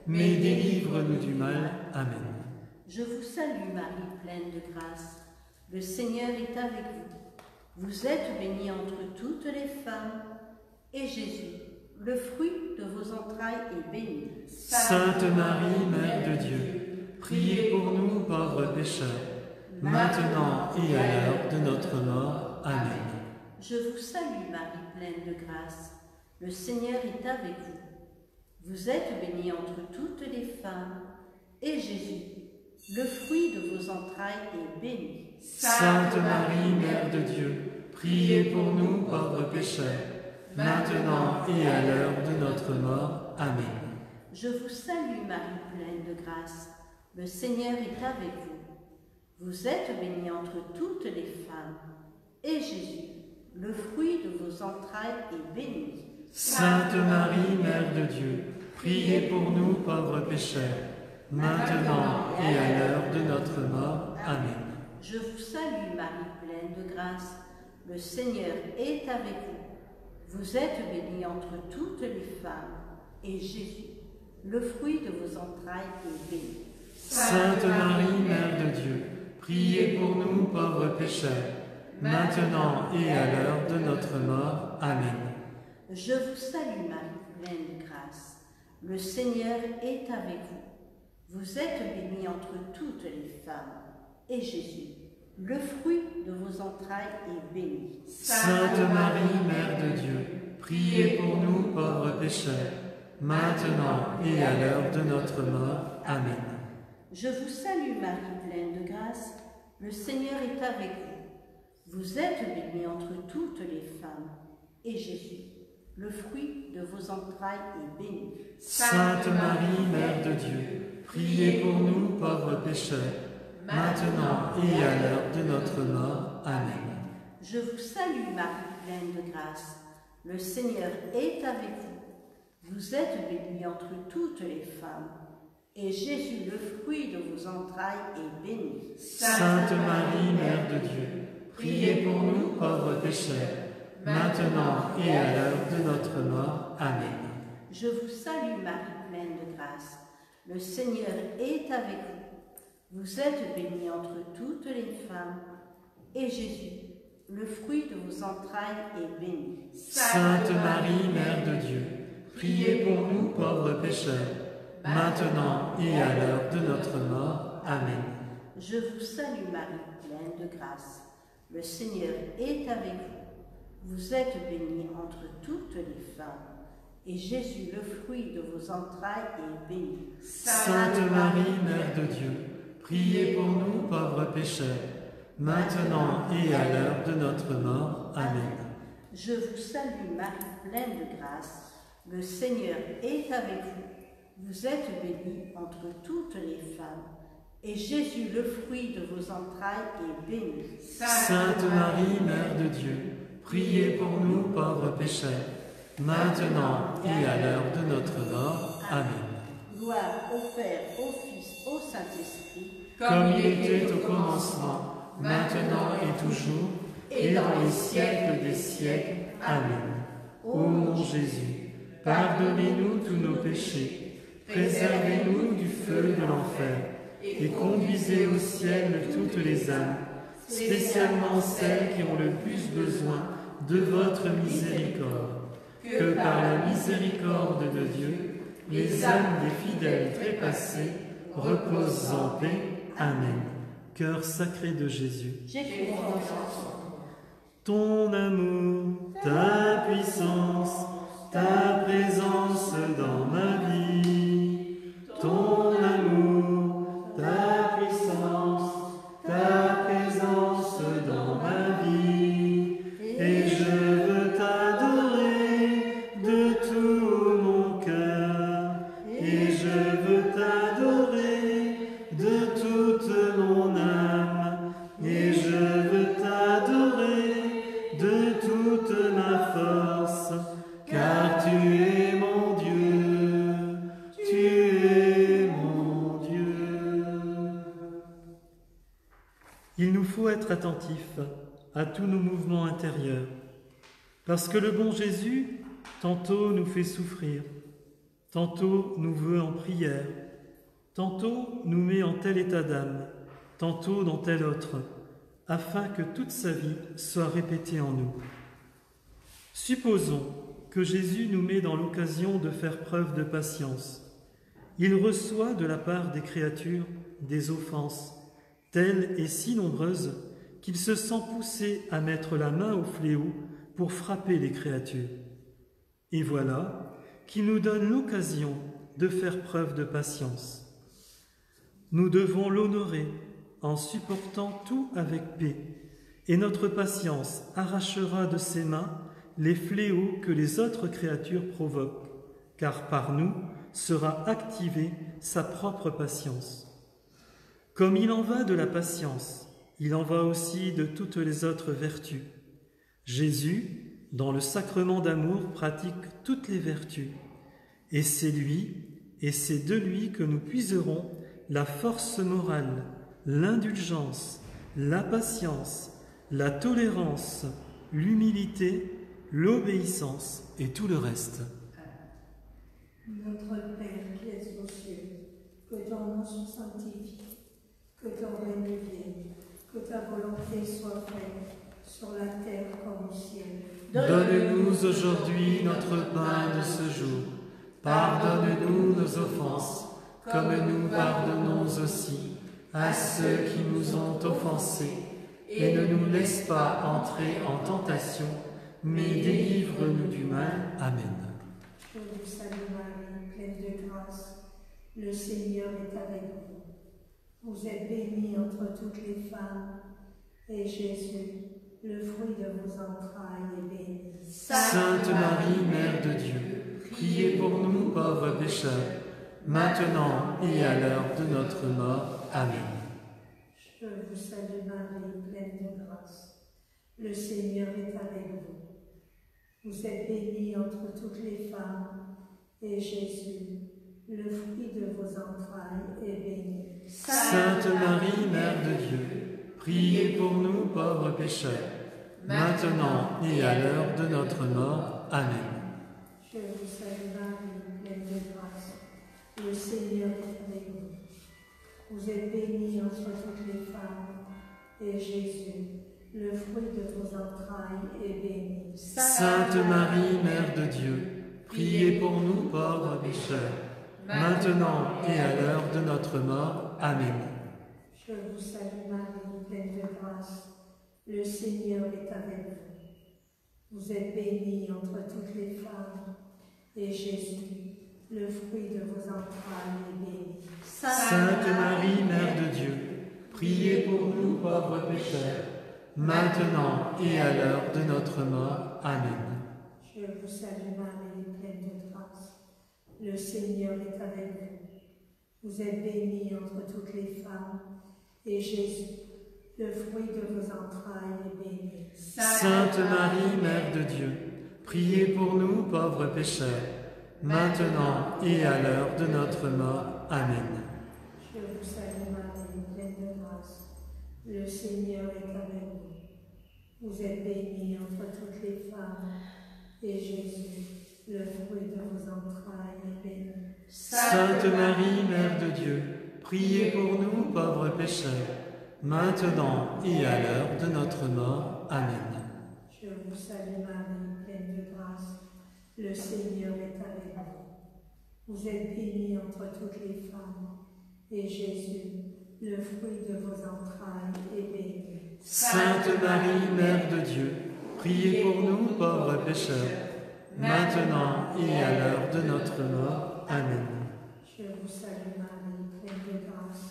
mais délivre-nous du mal. Amen. Je vous salue Marie, pleine de grâce. Le Seigneur est avec vous. Vous êtes bénie entre toutes les femmes, et Jésus, le fruit de vos entrailles, est béni. Sainte Marie, Mère de Dieu, priez pour nous pauvres pécheurs, maintenant et à l'heure de notre mort. Amen. Je vous salue Marie, pleine de grâce. Le Seigneur est avec vous. Vous êtes bénie entre toutes les femmes, et Jésus, le fruit de vos entrailles, est béni. Sainte Marie, Mère de Dieu, priez pour nous pauvres pécheurs, maintenant et à l'heure de notre mort. Amen. Je vous salue Marie, pleine de grâce. Le Seigneur est avec vous. Vous êtes bénie entre toutes les femmes, et Jésus, le fruit de vos entrailles, est béni. Sainte Marie, Mère de Dieu, priez pour nous pauvres pécheurs, maintenant et à l'heure de notre mort. Amen. Je vous salue Marie, pleine de grâce. Le Seigneur est avec vous. Vous êtes bénie entre toutes les femmes, et Jésus, le fruit de vos entrailles, est béni. Sainte Marie, Mère de Dieu, priez pour nous pauvres pécheurs, maintenant et à l'heure de notre mort. Amen. Je vous salue Marie, pleine de grâce. Le Seigneur est avec vous. Vous êtes bénie entre toutes les femmes, et Jésus, le fruit de vos entrailles, est béni. Sainte Marie, Mère de Dieu, priez pour nous pauvres pécheurs, maintenant et à l'heure de notre mort. Amen. Je vous salue Marie, pleine de grâce. Le Seigneur est avec vous. Vous êtes bénie entre toutes les femmes, et Jésus, le fruit de vos entrailles, est béni. Sainte Marie, Mère de Dieu, priez pour nous pauvres pécheurs, maintenant et à l'heure de notre mort. Amen. Je vous salue Marie, pleine de grâce. Le Seigneur est avec vous. Vous êtes bénie entre toutes les femmes, et Jésus, le fruit de vos entrailles, est béni. Sainte Marie, Mère de Dieu, priez pour nous pauvres pécheurs, maintenant et à l'heure de notre mort. Amen. Je vous salue Marie, pleine de grâce. Le Seigneur est avec vous. Vous êtes bénie entre toutes les femmes, et Jésus, le fruit de vos entrailles, est béni. Sainte Marie, Mère de Dieu, priez pour nous pauvres pécheurs, maintenant et à l'heure de notre mort. Amen. Je vous salue Marie, pleine de grâce. Le Seigneur est avec vous. Vous êtes bénie entre toutes les femmes, et Jésus, le fruit de vos entrailles, est béni. Sainte Marie, Mère de Dieu, priez pour nous pauvres pécheurs, maintenant et à l'heure de notre mort. Amen. Je vous salue Marie, pleine de grâce. Le Seigneur est avec vous. Vous êtes bénie entre toutes les femmes, et Jésus, le fruit de vos entrailles, est béni. Sainte Marie, Mère de Dieu, priez pour nous pauvres pécheurs, maintenant et à l'heure de notre mort. Amen. Gloire au Père, au Fils, au Saint-Esprit, comme il était au commencement, maintenant et toujours, et dans les siècles des siècles. Amen. Ô mon Jésus, pardonnez-nous tous nos péchés, préservez-nous du feu de l'enfer, et conduisez au ciel toutes les âmes, spécialement celles qui ont le plus besoin de votre miséricorde. Que par la miséricorde de Dieu, les âmes des fidèles trépassés reposent en paix. Amen. Cœur sacré de Jésus, j'ai confiance. ton amour, ta puissance, ta présence dans ma vie, ton amour, ta puissance, ta présence dans ma vie, et je veux t'adorer de tout mon cœur, et je veux t'adorer de toute mon âme, et je veux t'adorer de toute ma force, car tu es mon Dieu, tu es mon Dieu. Il nous faut être attentifs à tous nos mouvements intérieurs, parce que le bon Jésus, tantôt nous fait souffrir, tantôt nous veut en prière, tantôt nous met en tel état d'âme, tantôt dans tel autre, afin que toute sa vie soit répétée en nous. Supposons que Jésus nous met dans l'occasion de faire preuve de patience. Il reçoit de la part des créatures des offenses, telles et si nombreuses qu'il se sent poussé à mettre la main au fléau pour frapper les créatures. Et voilà qu'il nous donne l'occasion de faire preuve de patience. Nous devons l'honorer en supportant tout avec paix, et notre patience arrachera de ses mains les fléaux que les autres créatures provoquent, car par nous sera activée sa propre patience. Comme il en va de la patience, il en va aussi de toutes les autres vertus. Jésus, dans le sacrement d'amour, pratique toutes les vertus, et c'est lui, et c'est de lui que nous puiserons la force morale, l'indulgence, la patience, la tolérance, l'humilité, l'obéissance et tout le reste. Notre Père qui es aux cieux, que ton nom soit sanctifié, que ton règne vienne, que ta volonté soit faite sur la terre comme au ciel. Donne-nous aujourd'hui notre pain de ce jour. Pardonne-nous nos offenses, comme nous pardonnons aussi à ceux qui nous ont offensés, et ne nous laisse pas entrer en tentation, mais délivre-nous du mal. Amen. Je vous salue Marie, pleine de grâce, le Seigneur est avec vous. Vous êtes bénie entre toutes les femmes, et Jésus, le fruit de vos entrailles, est béni. Sainte Marie, Mère de Dieu, priez pour nous pauvres pécheurs, maintenant et à l'heure de notre mort. Amen. Je vous salue Marie, pleine de grâce. Le Seigneur est avec vous. Vous êtes bénie entre toutes les femmes, et Jésus, le fruit de vos entrailles, est béni. Sainte Marie, Mère de Dieu, priez pour nous pauvres pécheurs, maintenant et à l'heure de notre mort. Amen. Je vous salue Marie, pleine de grâce. Le Seigneur est avec vous. Vous êtes bénie entre toutes les femmes, et Jésus, le fruit de vos entrailles, est béni. Sainte Marie, Mère de Dieu, priez pour nous pauvres pécheurs, maintenant et à l'heure de notre mort. Amen. Je vous salue Marie, pleine de grâce. Le Seigneur est avec vous. Vous êtes bénie entre toutes les femmes, et Jésus, le fruit de vos entrailles, est béni. Sainte Marie, Mère de Dieu, priez pour nous pauvres pécheurs, maintenant et à l'heure de notre mort. Amen. Je vous salue Marie, pleine de grâce. Le Seigneur est avec vous. Vous êtes bénie entre toutes les femmes, et Jésus, le fruit de vos entrailles, est béni. Sainte Marie, Mère de Dieu, priez pour nous pauvres pécheurs, maintenant et à l'heure de notre mort. Amen. Je vous salue Marie, pleine de grâce. Le Seigneur est avec vous. Vous êtes bénie entre toutes les femmes, et Jésus, le fruit de vos entrailles, est béni. Sainte Marie, Mère de Dieu, priez pour nous pauvres pécheurs, maintenant et à l'heure de notre mort. Amen. Je vous salue Marie, pleine de grâce. Le Seigneur est avec vous. Vous êtes bénie entre toutes les femmes, et Jésus, le fruit de vos entrailles, est béni. Sainte Marie, Mère de Dieu, priez pour nous pauvres pécheurs, maintenant et à l'heure de notre mort. Amen. Je vous salue Marie, pleine de grâce.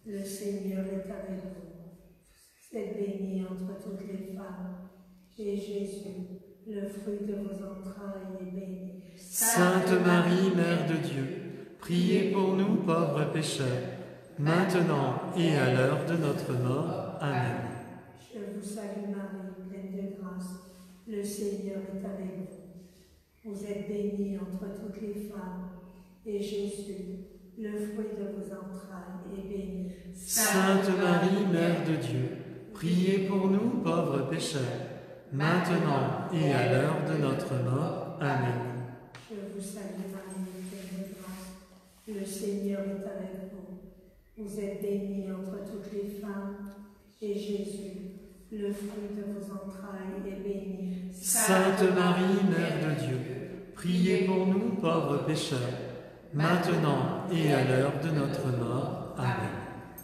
Le Seigneur est avec vous. Vous êtes bénie entre toutes les femmes, et Jésus, le fruit de vos entrailles, est béni. Sainte Marie, Mère de Dieu, priez pour nous pauvres pécheurs, maintenant et à l'heure de notre mort. Amen. Je vous salue Marie, pleine de grâce. Le Seigneur est avec vous. Vous êtes bénie entre toutes les femmes, et Jésus, le fruit de vos entrailles, est béni. Sainte Marie, Mère de Dieu, priez pour nous pauvres pécheurs, maintenant et à l'heure de notre mort. Amen. Je vous salue Marie, pleine de grâce. Le Seigneur est avec vous. Vous êtes bénie entre toutes les femmes, et Jésus, le fruit de vos entrailles, est béni. Sainte Marie, Mère de Dieu, priez pour nous pauvres pécheurs, maintenant et à l'heure de notre mort. Amen.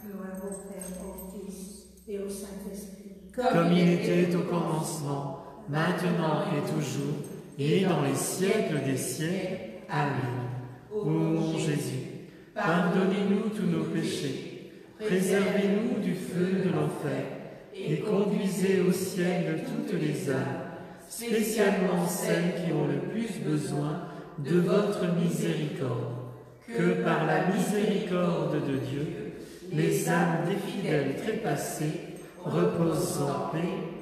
Gloire au Père, au Fils et au Saint-Esprit. Comme il était au commencement, maintenant et toujours, et dans les siècles des siècles. Amen. Ô mon Jésus, pardonnez-nous tous nos péchés, préservez-nous du feu de l'enfer, et conduisez au ciel toutes les âmes, spécialement celles qui ont le plus besoin de votre miséricorde. Que par la miséricorde de Dieu, les âmes des fidèles trépassés reposent en paix.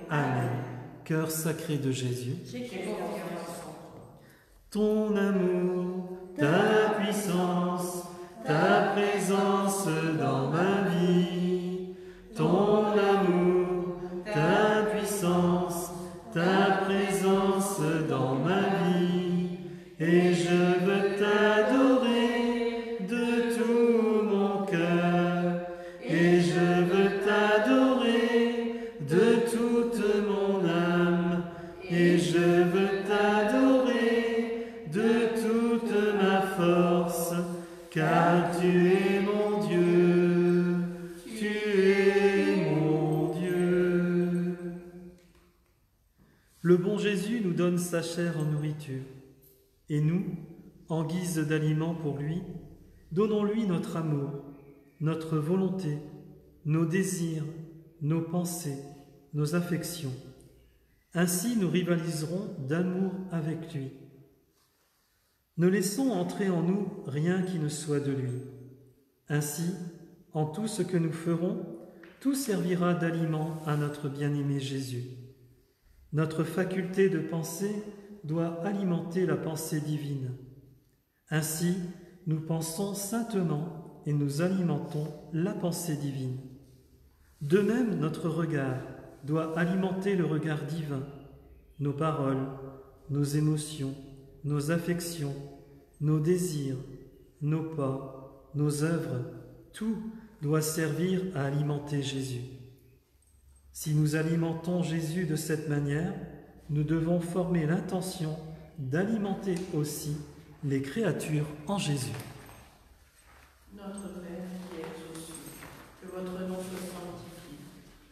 Amen. Cœur sacré de Jésus, J'ai confiance en toi. ton amour, ta puissance, ta présence dans ma vie, ton amour, ta puissance, ta présence dans ma vie, et je veux t'adorer de tout mon cœur, et je veux t'adorer de toute mon âme, et je veux t'adorer de toute ma force, car tu es mon Dieu, tu es mon Dieu. Le bon Jésus nous donne sa chair en nourriture, et nous, en guise d'aliment pour lui, donnons-lui notre amour, notre volonté, nos désirs, nos pensées, nos affections. Ainsi nous rivaliserons d'amour avec lui. Ne laissons entrer en nous rien qui ne soit de lui. Ainsi, en tout ce que nous ferons, tout servira d'aliment à notre bien-aimé Jésus. Notre faculté de penser doit alimenter la pensée divine. Ainsi, nous pensons saintement et nous alimentons la pensée divine. De même, notre regard doit alimenter le regard divin, nos paroles, nos émotions, nos affections, nos désirs, nos pas, nos œuvres, tout doit servir à alimenter Jésus. Si nous alimentons Jésus de cette manière, nous devons former l'intention d'alimenter aussi les créatures en Jésus. Notre Père qui es aux cieux, que votre nom soit sanctifié,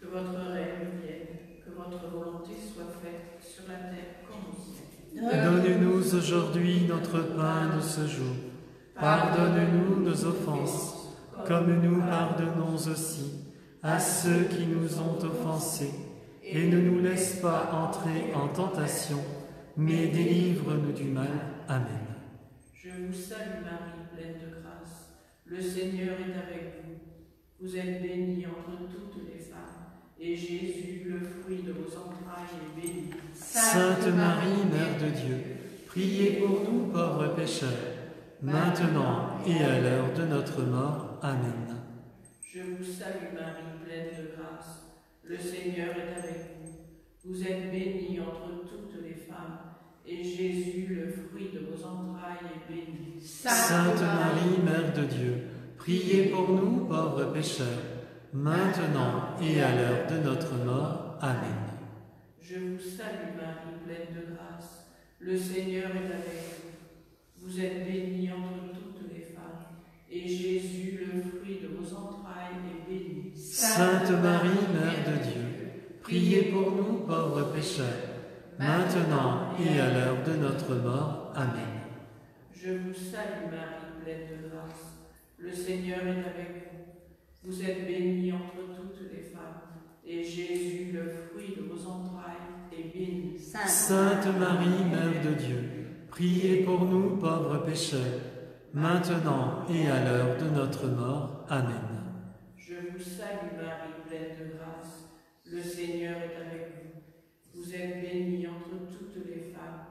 que votre règne vienne, que votre volonté soit faite sur la terre comme au ciel. Donne-nous aujourd'hui notre pain de ce jour. Pardonne-nous nos offenses, comme nous pardonnons aussi à ceux qui nous ont offensés. Et ne nous laisse pas entrer en tentation, mais délivre-nous du mal. Amen. Je vous salue Marie, pleine de grâce. Le Seigneur est avec vous. Vous êtes bénie entre toutes les femmes, et Jésus, le fruit de vos entrailles, est béni. Sainte Marie, Mère de Dieu, priez pour nous pauvres pécheurs, maintenant et à l'heure de notre mort. Amen. Je vous salue Marie, pleine de grâce. Le Seigneur est avec vous. Vous êtes bénie entre toutes les femmes, et Jésus, le fruit de vos entrailles, est béni. Sainte Marie, Mère de Dieu, priez pour nous pauvres pécheurs, maintenant et à l'heure de notre mort. Amen. Je vous salue Marie, pleine de grâce. Le Seigneur est avec vous. Vous êtes bénie entre toutes les femmes, et Jésus, le fruit de vos entrailles, est béni. Sainte Marie, Mère de Dieu, priez pour nous pauvres pécheurs, maintenant et à l'heure de notre mort. Amen. Je vous salue Marie, pleine de grâce. Le Seigneur est avec vous. Vous êtes bénie entre toutes les femmes, et Jésus, le fruit de vos entrailles, est béni. Sainte Marie, Mère de Dieu, priez pour nous pauvres pécheurs, maintenant et à l'heure de notre mort. Amen. Je vous salue Marie, pleine de grâce. Le Seigneur est avec vous. Vous êtes bénie entre toutes les femmes,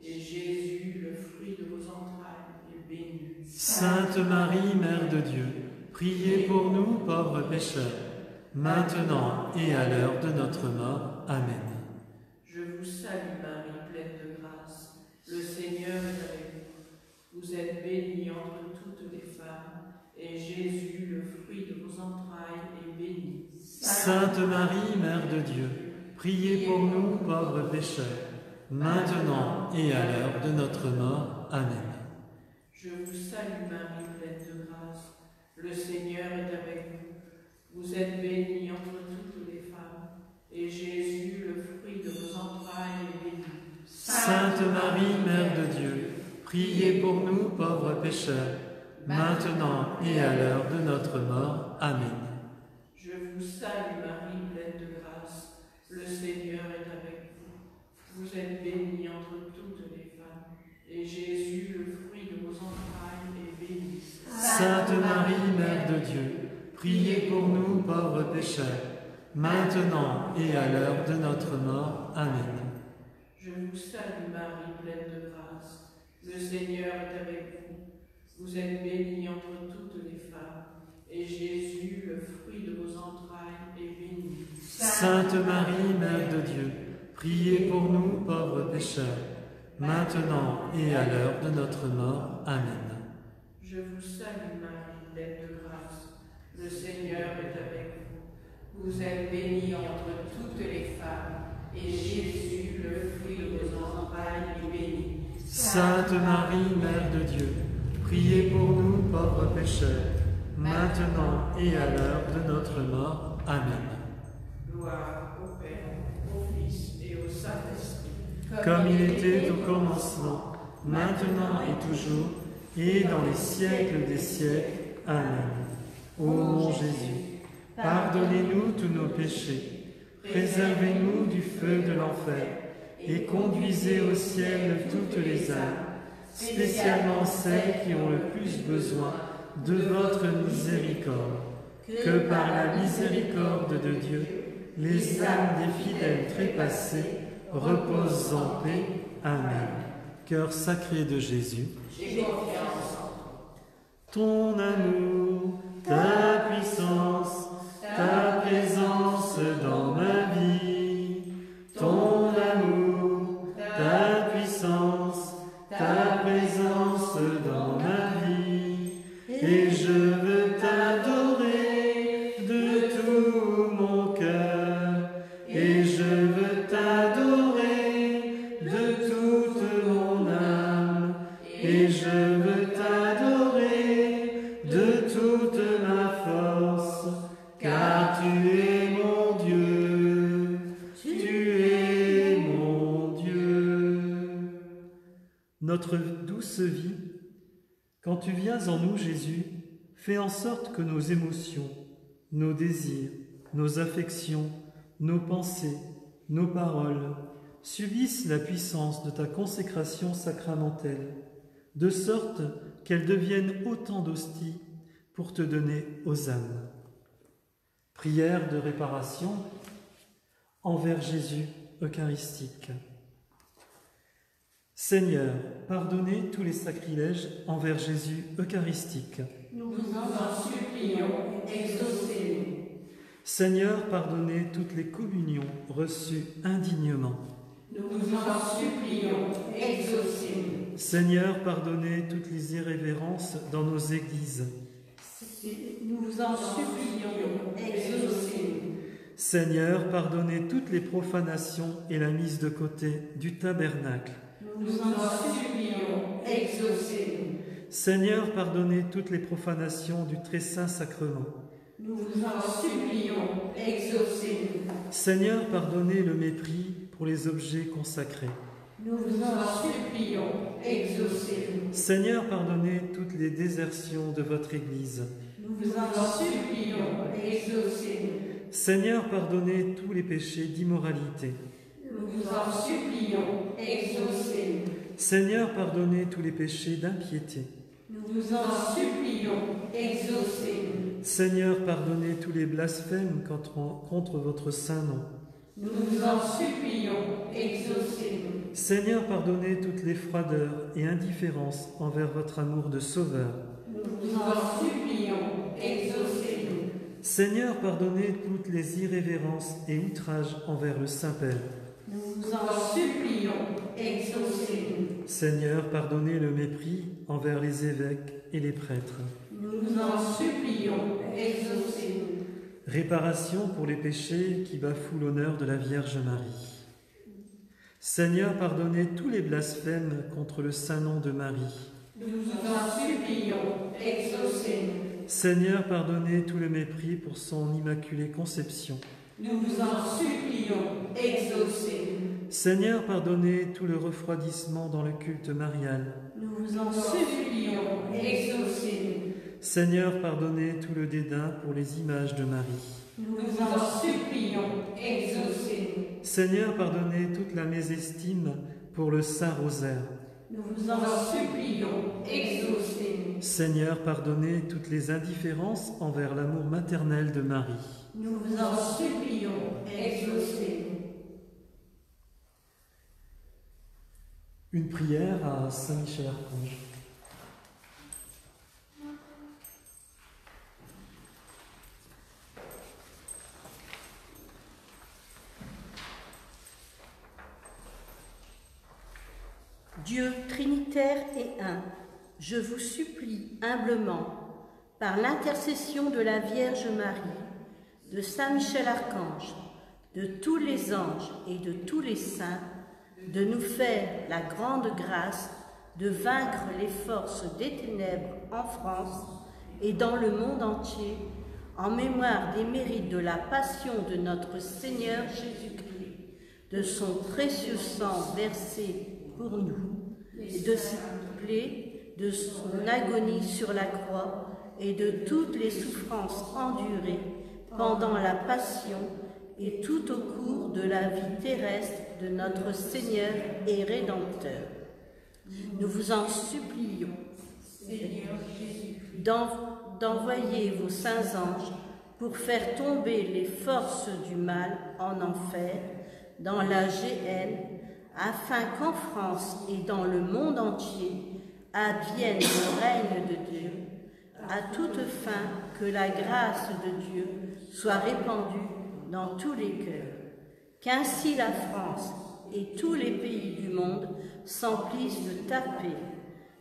et Jésus, le fruit de vos entrailles, est béni. Sainte Marie, Mère de Dieu, priez pour nous pauvres pécheurs, maintenant et à l'heure de notre mort. Amen. Je vous salue Marie, pleine de grâce. Le Seigneur est avec vous. Vous êtes bénie entre toutes les femmes, et Jésus, le fruit de vos entrailles, est béni. Sainte Marie, Mère de Dieu, priez pour nous pauvres pécheurs, maintenant et à l'heure de notre mort. Amen. Je vous salue Marie, pleine de grâce. Le Seigneur est avec vous. Vous êtes bénie entre toutes les femmes, et Jésus, le fruit de vos entrailles, est béni. Sainte Marie, Mère de Dieu, priez pour nous pauvres pécheurs, maintenant et à l'heure de notre mort. Amen. Je vous salue Marie, pleine de grâce. Le Seigneur est avec vous. Vous êtes bénie entre toutes les femmes, et Jésus, le fruit de vos entrailles, est béni. Sainte Marie, Mère de Dieu, priez pour nous pauvres pécheurs, maintenant et à l'heure de notre mort. Amen. Je vous salue Marie, pleine de grâce. Le Seigneur est avec vous. Vous êtes bénie entre toutes les femmes, et Jésus, le fruit de vos entrailles, est béni. Sainte Marie, Mère de Dieu, priez pour nous pauvres pécheurs, maintenant et à l'heure de notre mort. Amen. Je vous salue Marie, pleine de grâce. Le Seigneur est avec vous. Vous êtes bénie entre toutes les femmes, et Jésus, le fruit de vos entrailles, est béni. Sainte Marie, Mère de Dieu, priez pour nous pauvres pécheurs, maintenant et à l'heure de notre mort. Amen. Gloire au Père, au Fils et au Saint-Esprit. Comme il était au commencement, maintenant et toujours, et dans les siècles des siècles. Amen. Ô mon Jésus, pardonnez-nous tous nos péchés, préservez-nous du feu de l'enfer, et conduisez au ciel toutes les âmes, spécialement celles qui ont le plus besoin de votre miséricorde. Que par la miséricorde de Dieu, les âmes des fidèles trépassés reposent en paix. Amen. Cœur sacré de Jésus, J'ai confiance en toi. ton amour, ta puissance, ta présence dans ma vie, ton amour, ta puissance, ta présence dans ma vie, et je veux t'adorer de tout mon cœur, et je veux t'adorer de toute mon âme, et je veux t'adorer de tout notre douce vie. Quand tu viens en nous, Jésus, fais en sorte que nos émotions, nos désirs, nos affections, nos pensées, nos paroles subissent la puissance de ta consécration sacramentelle, de sorte qu'elles deviennent autant d'hosties pour te donner aux âmes. Prière de réparation envers Jésus eucharistique. Seigneur, pardonnez tous les sacrilèges envers Jésus eucharistique. Nous vous en supplions, exaucez-nous. Seigneur, pardonnez toutes les communions reçues indignement. Nous vous en supplions, exaucez-nous. Seigneur, pardonnez toutes les irrévérences dans nos églises. Nous vous en supplions, exaucez-nous. Seigneur, pardonnez toutes les profanations et la mise de côté du tabernacle. Nous vous en supplions, exaucez-nous. Seigneur, pardonnez toutes les profanations du très saint sacrement. Nous vous en supplions, exaucez-nous. Seigneur, pardonnez le mépris pour les objets consacrés. Nous vous en supplions, exaucez-nous. Seigneur, pardonnez toutes les désertions de votre Église. Nous vous en supplions, exaucez-nous. Seigneur, pardonnez tous les péchés d'immoralité. Nous vous en supplions, exaucez-nous. Seigneur, pardonnez tous les péchés d'impiété. Nous vous en supplions, exaucez-nous. Seigneur, pardonnez tous les blasphèmes contre votre saint nom. Nous vous en supplions, exaucez-nous. Seigneur, pardonnez toutes les froideurs et indifférences envers votre amour de Sauveur. Nous vous en supplions, exaucez-nous. Seigneur, pardonnez toutes les irrévérences et outrages envers le Saint-Père. Nous vous en supplions, exaucez-nous. Seigneur, pardonnez le mépris envers les évêques et les prêtres. Nous vous en supplions, exaucez-nous. Réparation pour les péchés qui bafouent l'honneur de la Vierge Marie. Seigneur, pardonnez tous les blasphèmes contre le saint nom de Marie. Nous vous en supplions, exaucez-nous. Seigneur, pardonnez tout le mépris pour son immaculée conception. Nous vous en supplions, exaucez-nous. Seigneur, pardonnez tout le refroidissement dans le culte marial. Nous vous en supplions, exaucez-nous. Seigneur, pardonnez tout le dédain pour les images de Marie. Nous vous en supplions, exaucez-nous. Seigneur, pardonnez toute la mésestime pour le Saint Rosaire. Nous vous en supplions, exaucez-nous. Seigneur, pardonnez toutes les indifférences envers l'amour maternel de Marie. Nous vous en supplions, exaucez-nous. Une prière à Saint Michel Archange. Dieu trinitaire et un, je vous supplie humblement, par l'intercession de la Vierge Marie, de Saint Michel Archange, de tous les anges et de tous les saints, de nous faire la grande grâce de vaincre les forces des ténèbres en France et dans le monde entier, en mémoire des mérites de la passion de notre Seigneur Jésus-Christ, de son précieux sang versé pour nous, et de ses plaies, de son agonie sur la croix et de toutes les souffrances endurées pendant la passion et tout au cours de la vie terrestre de notre Seigneur et Rédempteur. Nous vous en supplions, Seigneur Jésus, d'envoyer vos saints anges pour faire tomber les forces du mal en enfer, dans la géhenne, afin qu'en France et dans le monde entier advienne le règne de Dieu, à toute fin que la grâce de Dieu soit répandue dans tous les cœurs. Qu'ainsi la France et tous les pays du monde s'emplissent de ta paix.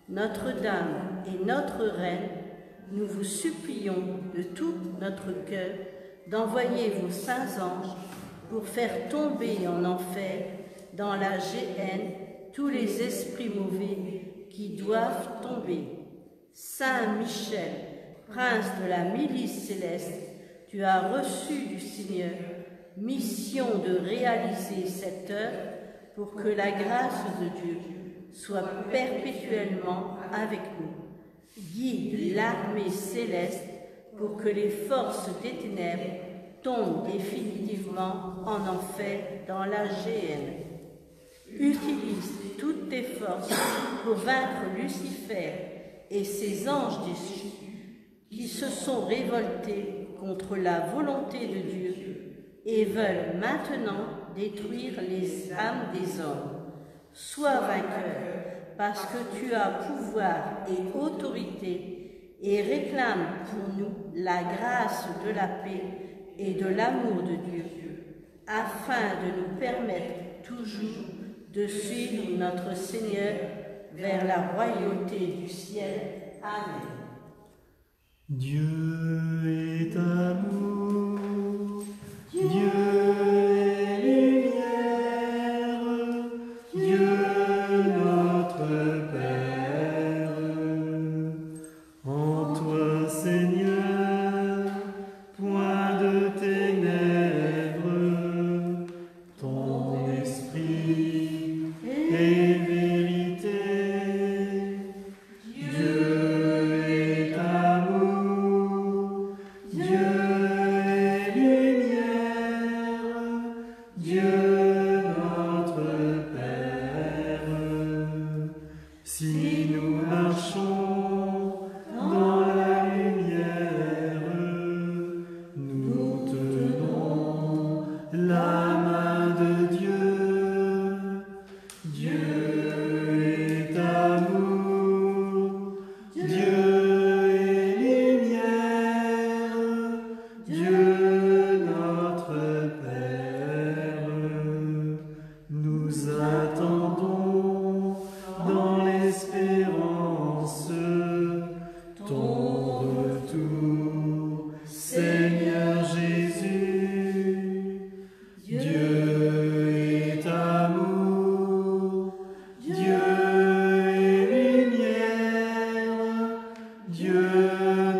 Notre-Dame et notre Reine, nous vous supplions de tout notre cœur d'envoyer vos saints anges pour faire tomber en enfer, dans la géhenne, tous les esprits mauvais qui doivent tomber. Saint Michel, prince de la milice céleste, tu as reçu du Seigneur mission de réaliser cette œuvre pour que la grâce de Dieu soit perpétuellement avec nous. Guide l'armée céleste pour que les forces des ténèbres tombent définitivement en enfer dans la géhenne. Utilise toutes tes forces pour vaincre Lucifer et ses anges déchus qui se sont révoltés contre la volonté de Dieu et veulent maintenant détruire les âmes des hommes. Sois vainqueur, parce que tu as pouvoir et autorité, et réclame pour nous la grâce de la paix et de l'amour de Dieu, afin de nous permettre toujours de suivre notre Seigneur vers la royauté du ciel. Amen. Dieu est amour, Dieu est lumière, Dieu notre Père. En toi, Seigneur, point de ténèbres, ton esprit est vérité. Dieu est amour, Dieu est lumière, Dieu notre Père. Si nous marchons dans la lumière, nous tenons la main de Dieu. Dieu est amour, Dieu est lumière, Dieu notre Père. Nous attendons dans l'espérance ton retour, Seigneur Jésus. Dieu est amour, Dieu est lumière, Dieu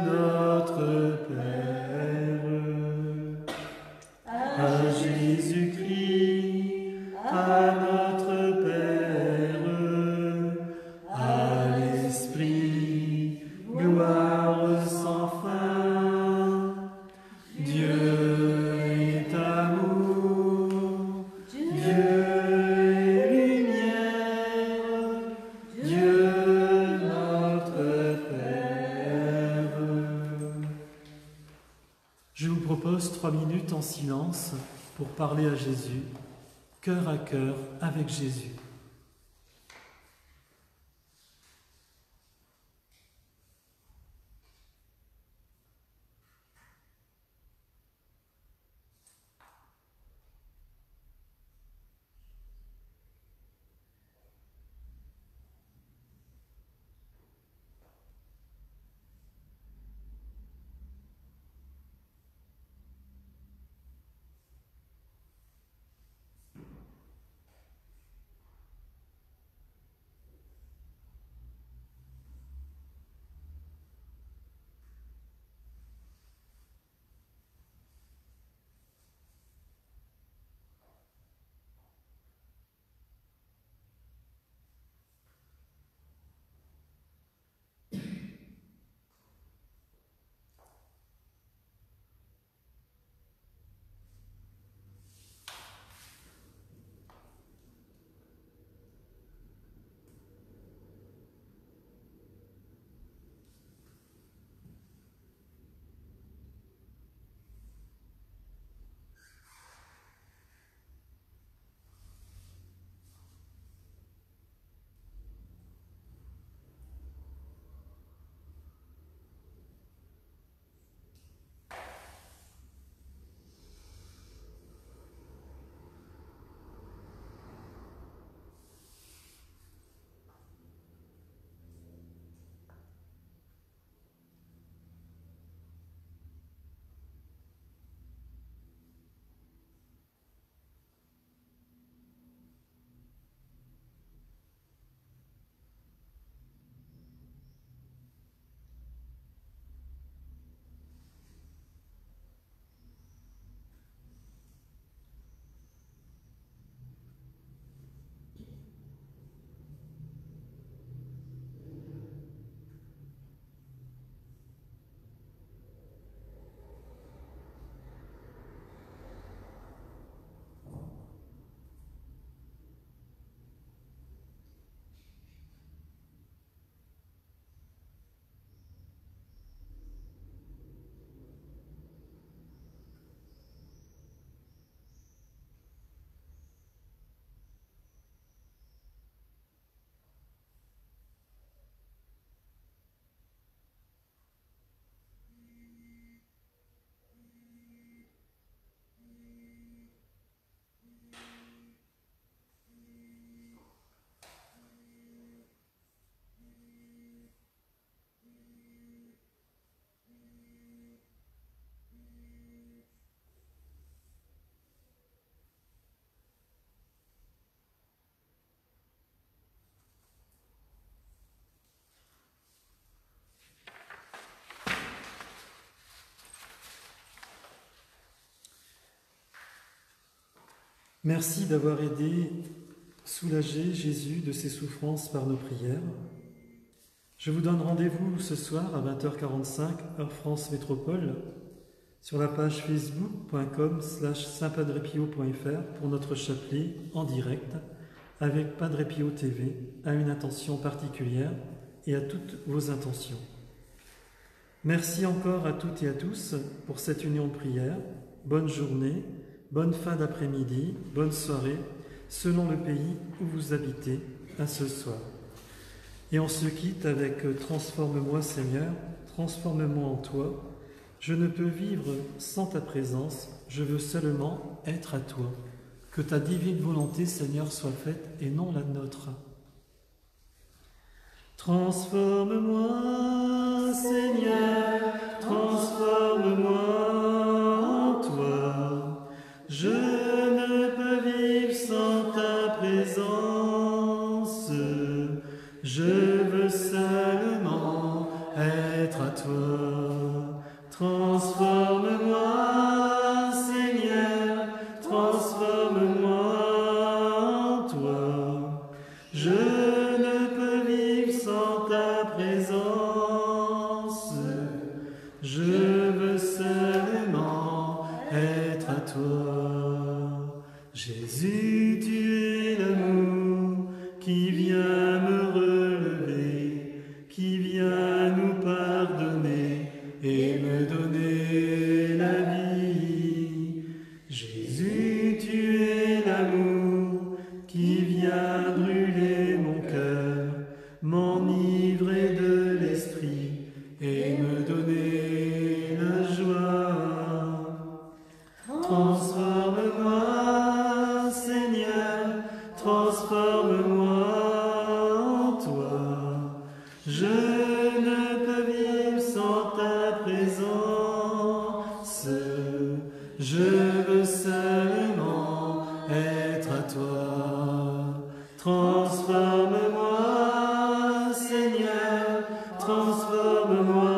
notre Père. À Jésus-Christ, à notre Père, à l'Esprit, gloire sans fin. Dieu est amour, Dieu est lumière, Dieu notre Père. Je vous propose 3 minutes en silence pour parler à Jésus, cœur à cœur avec Jésus. Merci d'avoir aidé, soulagé Jésus de ses souffrances par nos prières. Je vous donne rendez-vous ce soir à 20h45, heure France Métropole, sur la page facebook.com/saintpadrepio.fr pour notre chapelet en direct avec Padre Pio TV à une intention particulière et à toutes vos intentions. Merci encore à toutes et à tous pour cette union de prière. Bonne journée, bonne fin d'après-midi, bonne soirée, selon le pays où vous habitez, à ce soir. Et on se quitte avec « Transforme-moi Seigneur, transforme-moi en toi. Je ne peux vivre sans ta présence, je veux seulement être à toi. Que ta divine volonté, Seigneur, soit faite et non la nôtre. » Transforme-moi, Seigneur, transforme-moi en toi. Je ne peux vivre sans ta présence. Je veux seulement être à toi. Transforme-moi, Seigneur, transforme-moi en toi. Je ne peux vivre sans ta présence. Je veux seulement être à toi. Jésus, tu es l'amour qui vient me relever, qui vient nous pardonner et me donner la vie. Jésus, tu es l'amour qui vient brûler mon cœur, m'enivrer de l'esprit et me donner la joie. Transforme-moi, Seigneur, transforme-moi en toi. Je ne peux vivre sans ta présence. Je veux seulement être à toi. Transforme-moi, Seigneur, transforme-moi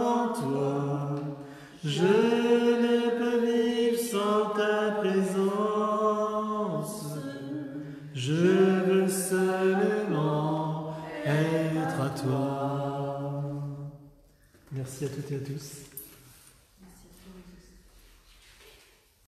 en toi. Je ne peux vivre sans ta présence. Je veux seulement être à toi. Merci à toutes et à tous.